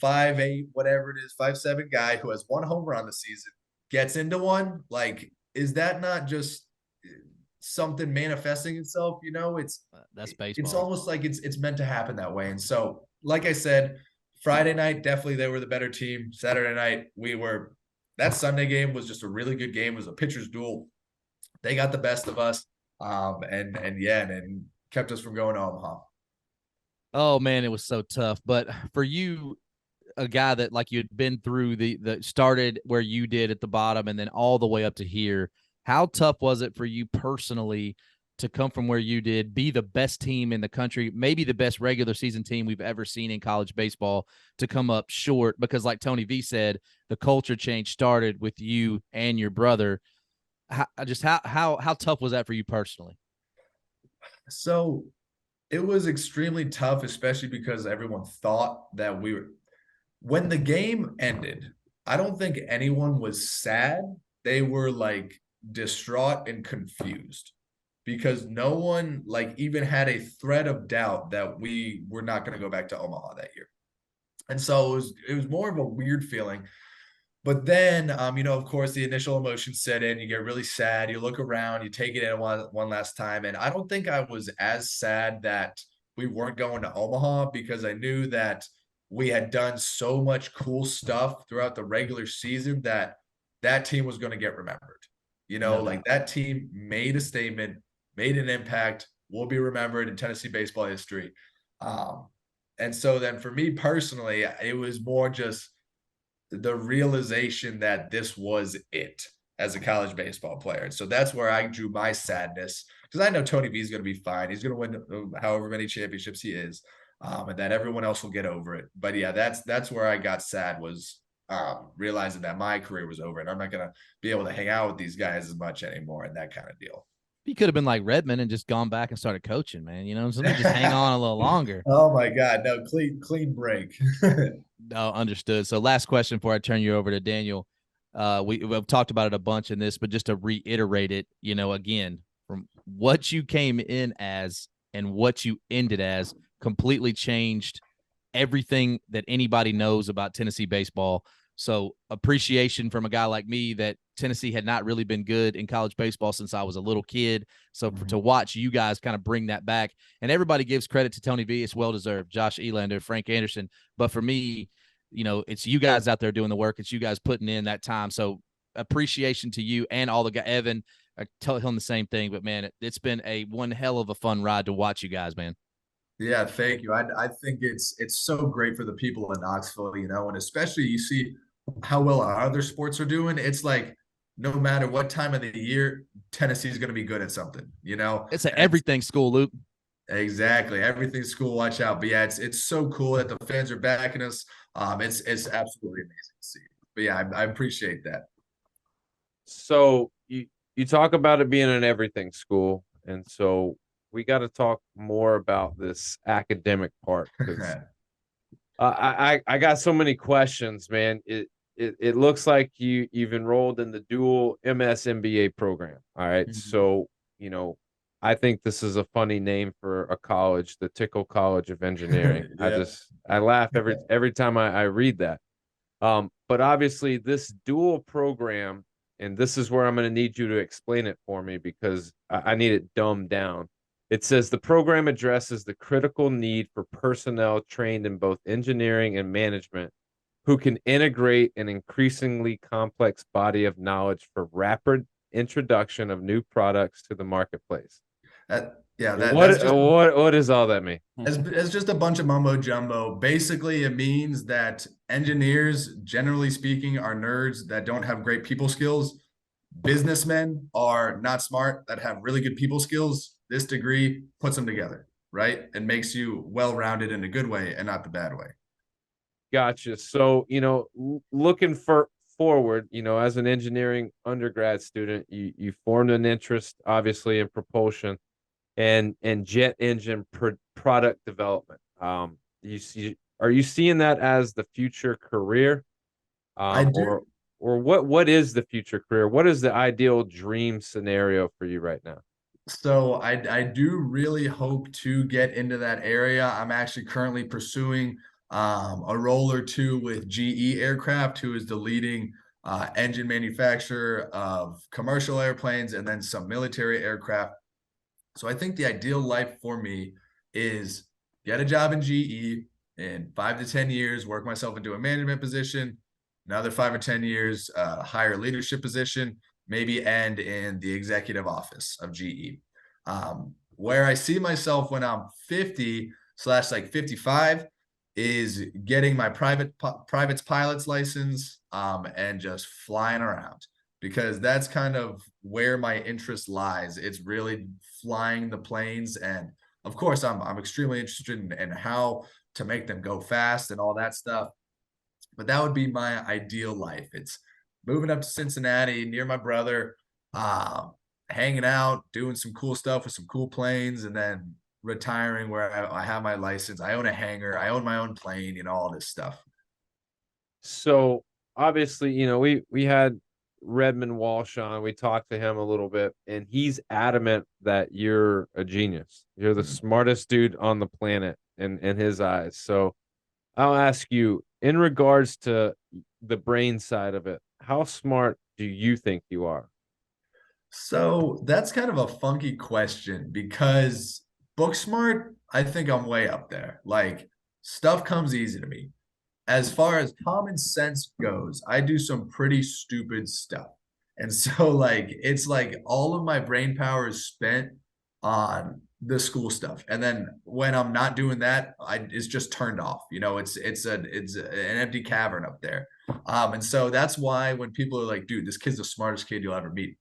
5'8", whatever it is, 5'7" guy who has 1 home run this season gets into one, like, is that not just something manifesting itself? That's baseball. It's almost like it's meant to happen that way. And so, like I said, Friday night, definitely they were the better team. Saturday night, that Sunday game was just a really good game. It was a pitcher's duel. They got the best of us. And kept us from going to Omaha. Oh man, it was so tough. But for you, a guy that like you'd been through the started where you did at the bottom and then all the way up to here, how tough was it for you personally to come from where you did, be the best team in the country, maybe the best regular season team we've ever seen in college baseball, to come up short? Because like Tony V said, the culture change started with you and your brother. How tough was that for you personally? So it was extremely tough, especially because everyone thought that when the game ended, I don't think anyone was sad. They were like distraught and confused because no one like even had a thread of doubt that we were not going to go back to Omaha that year. And so it was more of a weird feeling. But then, of course, the initial emotions set in. You get really sad. You look around. You take it in one last time. And I don't think I was as sad that we weren't going to Omaha, because I knew that we had done so much cool stuff throughout the regular season that team was going to get remembered. Like that team made a statement, made an impact, will be remembered in Tennessee baseball history. And so then for me personally, it was more just the realization that this was it as a college baseball player. And so that's where I drew my sadness, because I know Tony V is going to be fine. He's going to win however many championships he is, and that everyone else will get over it. But yeah, that's where I got sad, was realizing that my career was over and I'm not going to be able to hang out with these guys as much anymore, and that kind of deal. You could have been like Redmond and just gone back and started coaching, man. So just hang on a little longer. Oh my God. No, clean break. No, understood. So last question before I turn you over to Daniel. We've talked about it a bunch in this, but just to reiterate it, again, from what you came in as and what you ended as completely changed everything that anybody knows about Tennessee baseball. So appreciation from a guy like me that Tennessee had not really been good in college baseball since I was a little kid. So to watch you guys kind of bring that back, and everybody gives credit to Tony V. It's well-deserved. Josh Elander, Frank Anderson. But for me, it's you guys out there doing the work. It's you guys putting in that time. So appreciation to you and all the guys. Evan, I tell him the same thing, but man, it's been one hell of a fun ride to watch you guys, man. Yeah, thank you. I think it's so great for the people in Knoxville, and especially you see how well our other sports are doing. It's like no matter what time of the year, Tennessee's going to be good at something. It's an And it's everything school, Luke. exactly everything's school. Watch out, but yeah, it's so cool that the fans are backing us. It's absolutely amazing to see. But yeah, I appreciate that. So you talk about it being an everything school, and so we got to talk more about this academic part because I got so many questions, man. It looks like you've enrolled in the dual MS MBA program. All right, Mhm. so I think this is a funny name for a college, the Tickle College of Engineering. Yeah. I laugh every time I read that. But obviously, this dual program, and this is where I'm going to need you to explain it for me because I need it dumbed down. It says the program addresses the critical need for personnel trained in both engineering and management who can integrate an increasingly complex body of knowledge for rapid introduction of new products to the marketplace. Yeah, that's What just what does all that mean? as just a bunch of mumbo jumbo. Basically, it means that engineers, generally speaking, are nerds that don't have great people skills. Businessmen are not smart that have really good people skills. This degree puts them together, right? And makes you well-rounded in a good way and not the bad way. Gotcha. So, looking for forward, as an engineering undergrad student, you formed an interest, obviously, in propulsion and jet engine product development. Are you seeing that as the future career, I do. or what is the future career? What is the ideal dream scenario for you right now? So I do really hope to get into that area. I'm actually currently pursuing a role or two with GE Aircraft, who is the leading engine manufacturer of commercial airplanes and then some military aircraft. So I think the ideal life for me is get a job in GE in 5 to 10 years, work myself into a management position, another 5 or 10 years, higher leadership position, maybe end in the executive office of GE. Where I see myself when I'm 50 slash like 55 is getting my private's pilot's license and just flying around because that's kind of where my interest lies. It's really flying the planes, and of course, I'm extremely interested in how to make them go fast and all that stuff. But that would be my ideal life. It's moving up to Cincinnati near my brother, um, hanging out, doing some cool stuff with some cool planes, and then retiring where I have my license. I own a hangar. I own my own plane. All this stuff. So obviously, we had Redmond Walsh on. We talked to him a little bit, and he's adamant that you're a genius. You're the Mhm. smartest dude on the planet in his eyes. So I'll ask you, in regards to the brain side of it, how smart do you think you are? So that's kind of a funky question because book smart, I think I'm way up there. Like stuff comes easy to me. As far as common sense goes, I do some pretty stupid stuff. And so like it's like all of my brain power is spent on the school stuff. And then when I'm not doing that, it's just turned off. It's an empty cavern up there. And so that's why when people are like, dude, this kid's the smartest kid you'll ever meet.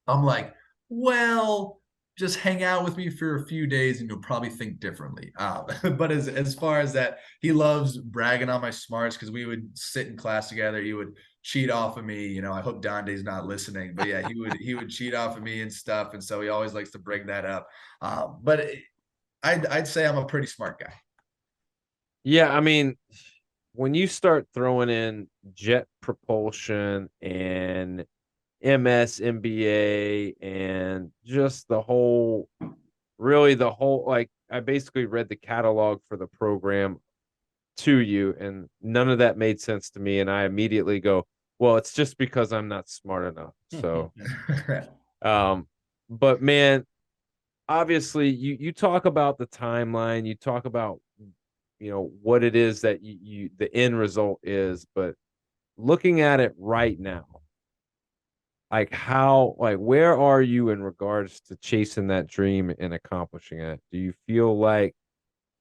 I'm like, well, just hang out with me for a few days and you'll probably think differently. But as far as that, he loves bragging on my smarts because we would sit in class together. He would cheat off of me. I hope Donde's not listening, but yeah, he would cheat off of me and stuff, and so he always likes to bring that up. But I'd say I'm a pretty smart guy. Yeah, I mean, when you start throwing in jet propulsion and MS, MBA, and just really the whole, like, I basically read the catalog for the program to you, and none of that made sense to me. And I immediately go, well, it's just because I'm not smart enough. So, um, but man, obviously, you talk about the timeline, you talk about, what it is that the end result is, but looking at it right now, where are you in regards to chasing that dream and accomplishing it? Do you feel like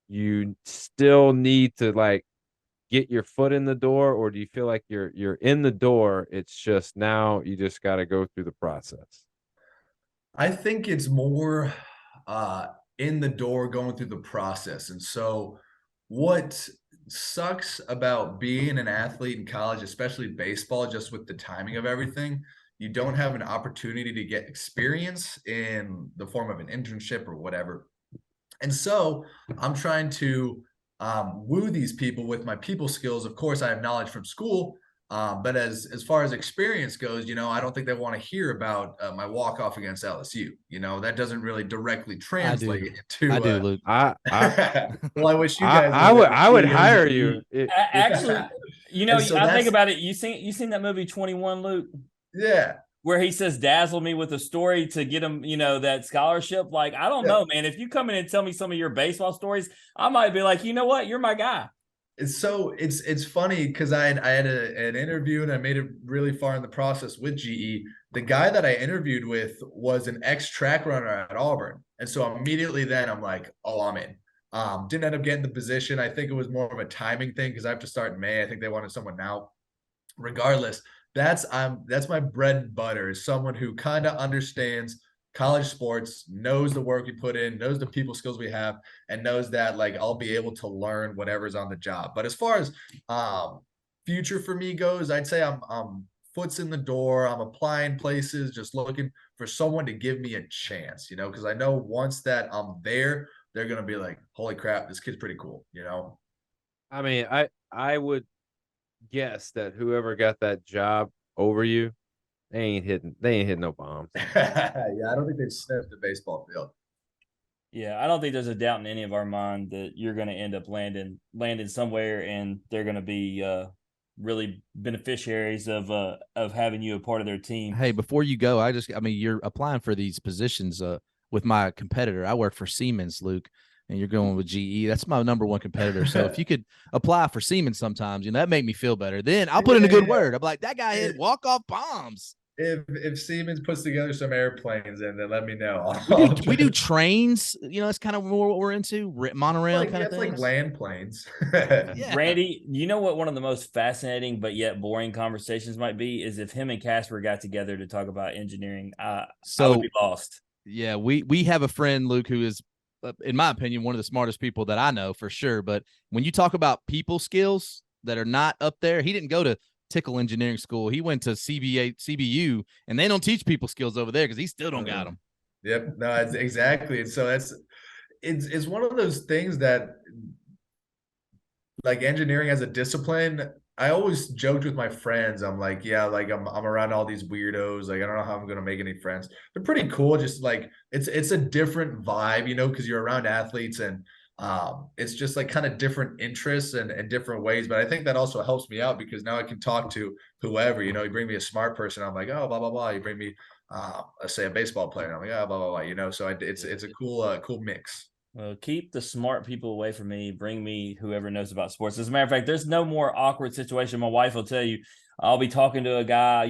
you still need to like get your foot in the door, or do you feel like you're in the door? It's just now you just got to go through the process. I think it's more in the door going through the process. And so what sucks about being an athlete in college, especially baseball, just with the timing of everything, you don't have an opportunity to get experience in the form of an internship or whatever. And so I'm trying to woo these people with my people skills. Of course, I have knowledge from school, but as far as experience goes, I don't think they want to hear about my walk off against LSU. That doesn't really directly translate into. I do, Luke. Well, I wish you guys. I would hire you. Actually, So I think about it. You seen that movie 21, Luke? Yeah. Where he says, dazzle me with a story to get him, that scholarship. Like, I don't know, man. If you come in and tell me some of your baseball stories, I might be like, you know what? You're my guy. It's funny because I had an interview and I made it really far in the process with GE. The guy that I interviewed with was an ex-track runner at Auburn. And so immediately then I'm like, oh, I'm in. Didn't end up getting the position. I think it was more of a timing thing because I have to start in May. I think they wanted someone now. Regardless, that's my bread and butter, is someone who kind of understands college sports, knows the work we put in, knows the people skills we have, and knows that like I'll be able to learn whatever's on the job. But as far as future for me goes, I'd say I'm foot's in the door. I'm applying places, just looking for someone to give me a chance, because I know once that I'm there, they're gonna be like, holy crap, this kid's pretty cool, I mean, I would guess that whoever got that job over you, they ain't hitting no bombs. Yeah, I don't think they've sniffed the baseball field. Yeah, I don't think there's a doubt in any of our mind that you're going to end up landing somewhere, and they're going to be really beneficiaries of having you a part of their team. Hey, before you go, you're applying for these positions with my competitor. I work for Siemens, Luke, and you're going with GE. That's my number one competitor. So if you could apply for Siemens sometimes, that make me feel better. Then I'll put in a good word. I'm like, that guy hit walk-off bombs. If Siemens puts together some airplanes in, then let me know. We do trains. It's kind of more what we're into. Monorail kind of thing. It's like land planes. Yeah. Randy, you know what one of the most fascinating but yet boring conversations might be is if him and Casper got together to talk about engineering. I would be lost. Yeah, we have a friend, Luke, who is, in my opinion, one of the smartest people that I know for sure. But when you talk about people skills that are not up there, he didn't go to Tickle Engineering School. He went to CBU, and they don't teach people skills over there because he still don't got them. Yep, no, it's exactly. And so it's one of those things that, like, engineering as a discipline. I always joked with my friends. I'm like, yeah, like I'm around all these weirdos. Like, I don't know how I'm gonna make any friends. They're pretty cool. Just like it's a different vibe, because you're around athletes and it's just like kind of different interests and different ways. But I think that also helps me out because now I can talk to whoever. You bring me a smart person, I'm like, oh, blah blah blah. You bring me, let's say, a baseball player, I'm like, oh, blah blah blah. So it's a cool mix. Well, keep the smart people away from me. Bring me whoever knows about sports. As a matter of fact, there's no more awkward situation. My wife will tell you. I'll be talking to a guy,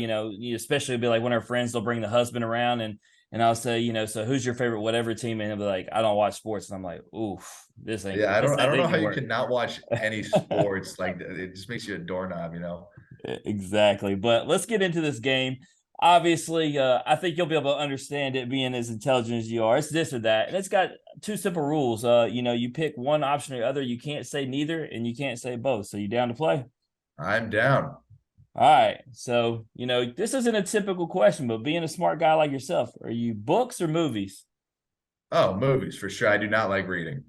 especially be like when our friends, they'll bring the husband around and I'll say, so who's your favorite whatever team? And he'll be like, I don't watch sports. And I'm like, oof, this ain't. Yeah, I don't know how you cannot watch any sports. Like, it just makes you a doorknob, Exactly. But let's get into this game. Obviously, I think you'll be able to understand it being as intelligent as you are. It's this or that. And it's got two simple rules. You pick one option or the other. You can't say neither and you can't say both. So you down to play? I'm down. All right. So, this isn't a typical question, but being a smart guy like yourself, are you books or movies? Oh, movies for sure. I do not like reading.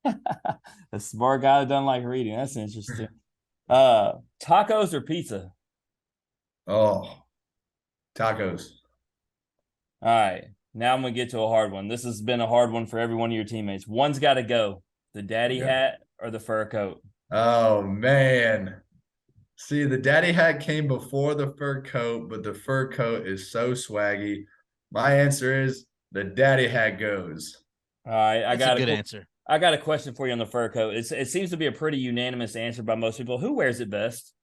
A smart guy that doesn't like reading. That's interesting. Tacos or pizza? Oh, tacos. All right. Now I'm going to get to a hard one. This has been a hard one for every one of your teammates. One's got to go. The daddy hat or the fur coat? Oh, man. See, the daddy hat came before the fur coat, but the fur coat is so swaggy. My answer is the daddy hat goes. All right. That's a good answer. I got a question for you on the fur coat. It seems to be a pretty unanimous answer by most people. Who wears it best?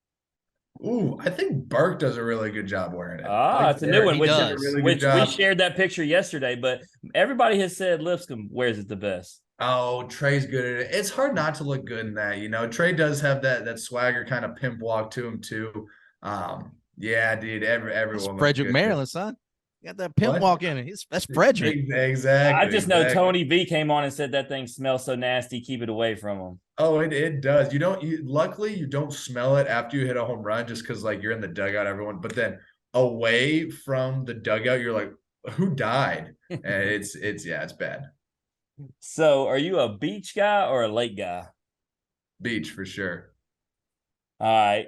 Ooh, I think Burke does a really good job wearing it. It's a new one. Which we shared that picture yesterday, but everybody has said Lipscomb wears it the best. Oh, Trey's good at it. It's hard not to look good in that. Trey does have that swagger kind of pimp walk to him too. Yeah, dude, That's everyone looks Frederick, good. Maryland, son. You got that pimp What? walk in it. That's Frederick. I Exactly, just know exactly. Tony V came on and said that thing smells so nasty. Keep it away from him. Oh, it does. Luckily you don't smell it after you hit a home run just because like you're in the dugout, everyone. But then away from the dugout, you're like, who died? And it's bad. So, are you a beach guy or a lake guy? Beach for sure. All right.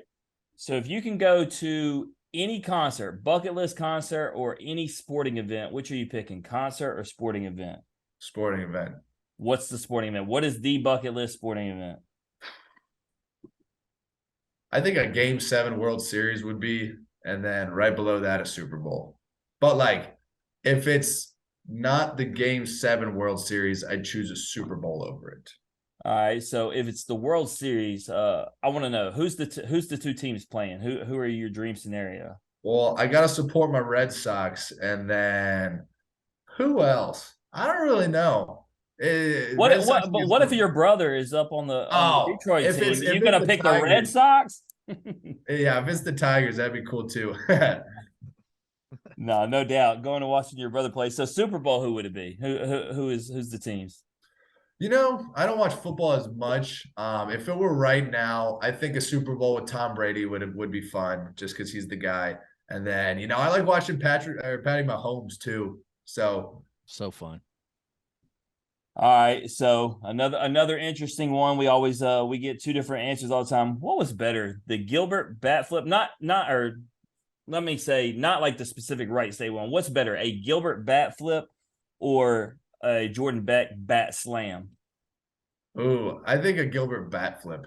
So, if you can go to any concert, bucket list concert, or any sporting event, which are you picking, concert or sporting event? Sporting event. What's the sporting event? What is the bucket list sporting event? I think a Game 7 World Series would be, and then right below that, a Super Bowl. But like, if it's not the Game 7 World Series, I'd choose a Super Bowl over it. All right. So if it's the World Series, I want to know who's the two teams playing. Who are your dream scenario? Well, I gotta support my Red Sox, and then who else? I don't really know. What if your brother is up on the Detroit team? Are you gonna pick the Red Sox? Yeah, if it's the Tigers, that'd be cool too. No doubt. Going to watching your brother play. So Super Bowl, who would it be? Who's the teams? I don't watch football as much. If it were right now, I think a Super Bowl with Tom Brady would be fun, just because he's the guy. And then I like watching Patty Mahomes too. So fun. All right, so another interesting one. We always we get two different answers all the time. What was better, the Gilbert bat flip? Not or let me say not like the specific right say one. What's better, a Gilbert bat flip or a Jordan Beck bat slam? Ooh, I think a Gilbert bat flip.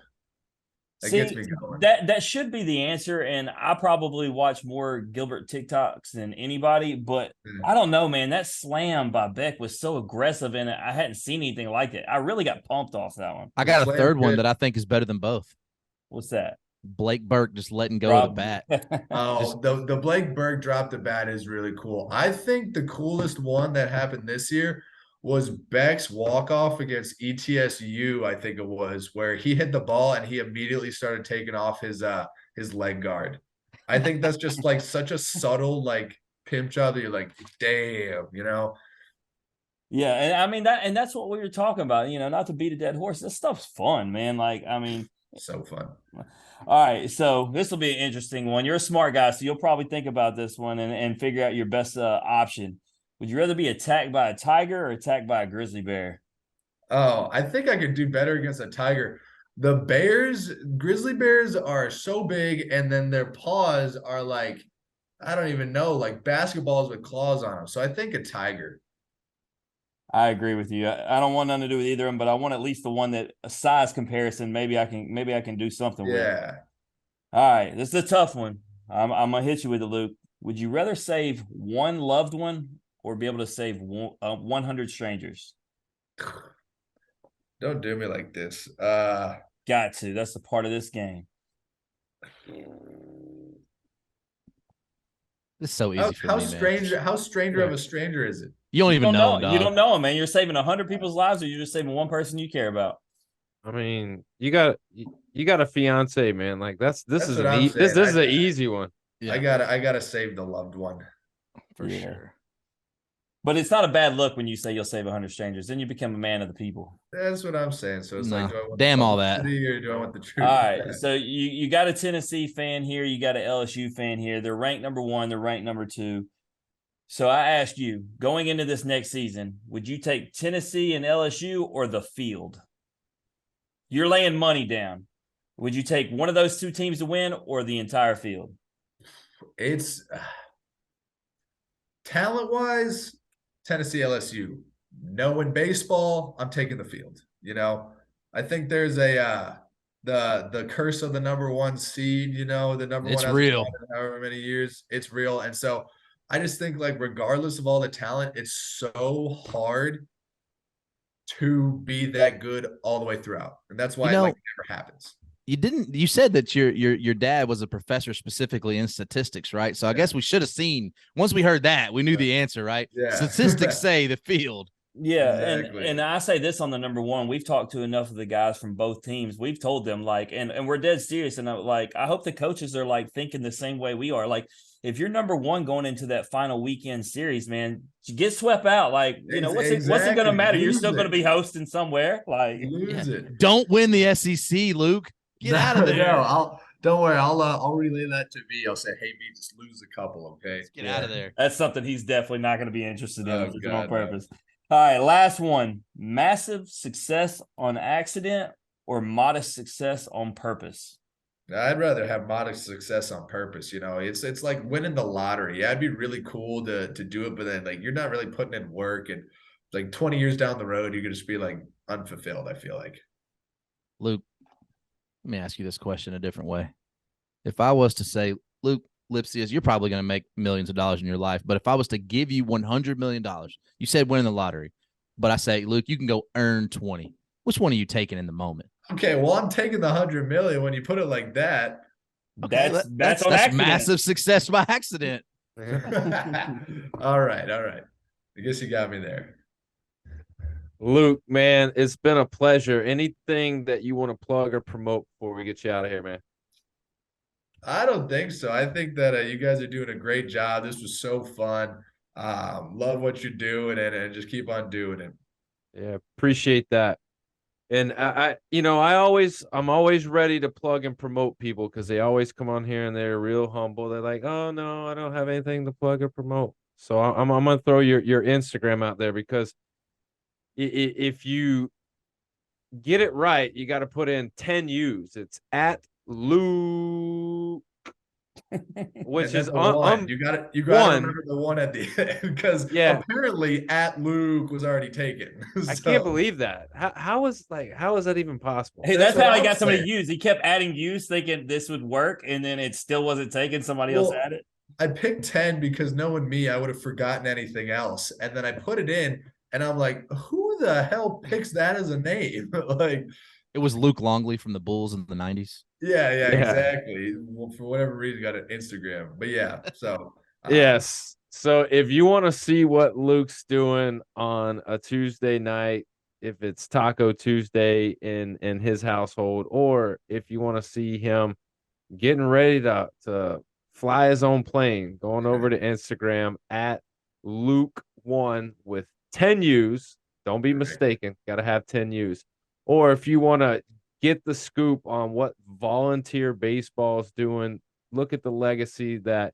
That gets me going. That should be the answer, and I probably watch more Gilbert TikToks than anybody, but I don't know, man. That slam by Beck was so aggressive, and I hadn't seen anything like it. I really got pumped off that one. I got a third one that I think is better than both. What's that? Blake Burke just letting go of the bat. The Blake Burke drop the bat is really cool. I think the coolest one that happened this year was Beck's walk-off against ETSU, I think it was, where he hit the ball and he immediately started taking off his leg guard. I think that's just like such a subtle like pimp job that you're like, damn, Yeah, and I mean that's what we were talking about, not to beat a dead horse. This stuff's fun, man. Like, I mean, so fun. All right, so this will be an interesting one. You're a smart guy, so you'll probably think about this one and figure out your best option. Would you rather be attacked by a tiger or attacked by a grizzly bear? Oh, I think I could do better against a tiger. The grizzly bears are so big, and then their paws are like, I don't even know, like basketballs with claws on them. So I think a tiger. I agree with you. I don't want nothing to do with either of them, but I want at least the one that a size comparison. Maybe I can do something with. Yeah. All right, this is a tough one. I'm gonna hit you with it, Luke. Would you rather save one loved one or be able to save 100 strangers? Don't do me like this. Got to. That's the part of this game. It's so easy for me, man. How stranger of a stranger is it? You don't even know him, dog. You don't know him, man. You're saving 100 people's lives, or you're just saving one person you care about. I mean, you got a fiance, man. Like this is an easy one. Yeah. I gotta save the loved one for sure. But it's not a bad look when you say you'll save 100 strangers. Then you become a man of the people. That's what I'm saying. So it's like, do I want damn all that, or do I want the truth? All right. So you got a Tennessee fan here. You got an LSU fan here. They're ranked number 1. They're ranked number 2. So I ask you, going into this next season, would you take Tennessee and LSU or the field? You're laying money down. Would you take one of those two teams to win or the entire field? It's talent-wise, Tennessee, LSU. Knowing baseball, I'm taking the field. I think there's the curse of the number 1 seed. The number 1. It's real. However many years, it's real, and so I just think like regardless of all the talent, it's so hard to be that good all the way throughout, and that's why it never happens. You said that your dad was a professor specifically in statistics, right? So I guess we should have seen, once we heard that, we knew the answer, right? Yeah. Statistics say the field. Yeah, Exactly. and I say this on the number one. We've talked to enough of the guys from both teams. We've told them like, and we're dead serious. And I hope the coaches are like thinking the same way we are. Like, if you're number one going into that final weekend series, man, you get swept out. Like, what's it going to Exactly. matter? You're Lose still going to it. be hosting somewhere. Like, Yeah. Lose it. Don't win the SEC, Luke. Get out of there. No, don't worry. I'll relay that to V. I'll say, hey V, just lose a couple, okay? Just get out of there. that's something he's definitely not going to be interested in, Oh, which is God, on purpose. All right, last one. Massive success on accident or modest success on purpose? I'd rather have modest success on purpose. It's like winning the lottery. Yeah, it'd be really cool to do it, but then like you're not really putting in work, and like 20 years down the road, you're gonna just be like unfulfilled, I feel like. Luke, let me ask you this question a different way. If I was to say, Luke Lipcius, you're probably going to make millions of dollars in your life, but if I was to give you $100 million, you said winning the lottery, but I say, Luke, you can go earn 20. Which one are you taking in the moment? Okay, well, I'm taking the 100 million when you put it like that. Okay, that's on accident. Massive success by accident. All right. I guess you got me there. Luke, man, it's been a pleasure. Anything that you want to plug or promote before we get you out of here, man? I don't think so. I think that you guys are doing a great job. This was so fun. Love what you're doing, and just keep on doing it. Yeah, appreciate that. And I'm always ready to plug and promote people because they always come on here and they're real humble. They're like, oh no, I don't have anything to plug or promote. So I'm gonna throw your Instagram out there because if you get it right, you got to put in 10 U's. It's at Luke, which is you got to remember the one at the end because apparently at Luke was already taken. I can't believe that. How is that even possible? Hey, that's how he got so many views. He kept adding views thinking this would work, and then it still wasn't taken. Somebody else had it. I picked 10 because knowing me, I would have forgotten anything else. And then I put it in, and I'm like, who the hell picks that as a name? Like, it was Luke Longley from the Bulls in the 90s. Yeah, exactly. Well, for whatever reason, got an Instagram. But yeah, so yes. So if you want to see what Luke's doing on a Tuesday night, if it's Taco Tuesday in his household, or if you want to see him getting ready to fly his own plane, going over to Instagram at Luke1 with 10 U's. Don't be mistaken. Got to have 10 U's. Or if you want to get the scoop on what volunteer baseball is doing, look at the legacy that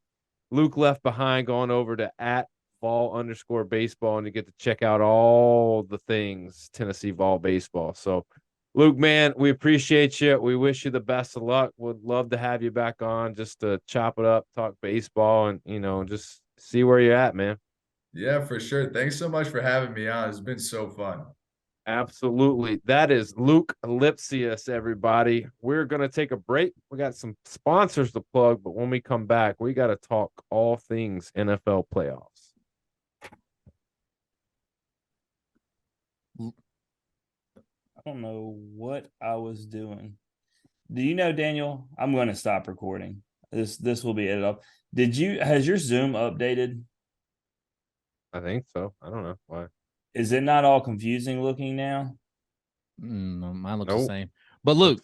Luke left behind going over to at Vol_baseball, and you get to check out all the things Tennessee Vol baseball. So, Luke, man, we appreciate you. We wish you the best of luck. Would love to have you back on just to chop it up, talk baseball, and just see where you're at, man. Yeah, for sure. Thanks so much for having me on. It's been so fun. Absolutely. That is Luke Lipcius, everybody. We're going to take a break. We got some sponsors to plug, but when we come back, we got to talk all things NFL playoffs. I don't know what I was doing. Do you know, Daniel? I'm going to stop recording. This will be edited up. Has your Zoom updated? I think so. I don't know why. Is it not all confusing looking now? Mine looks the same. But Luke,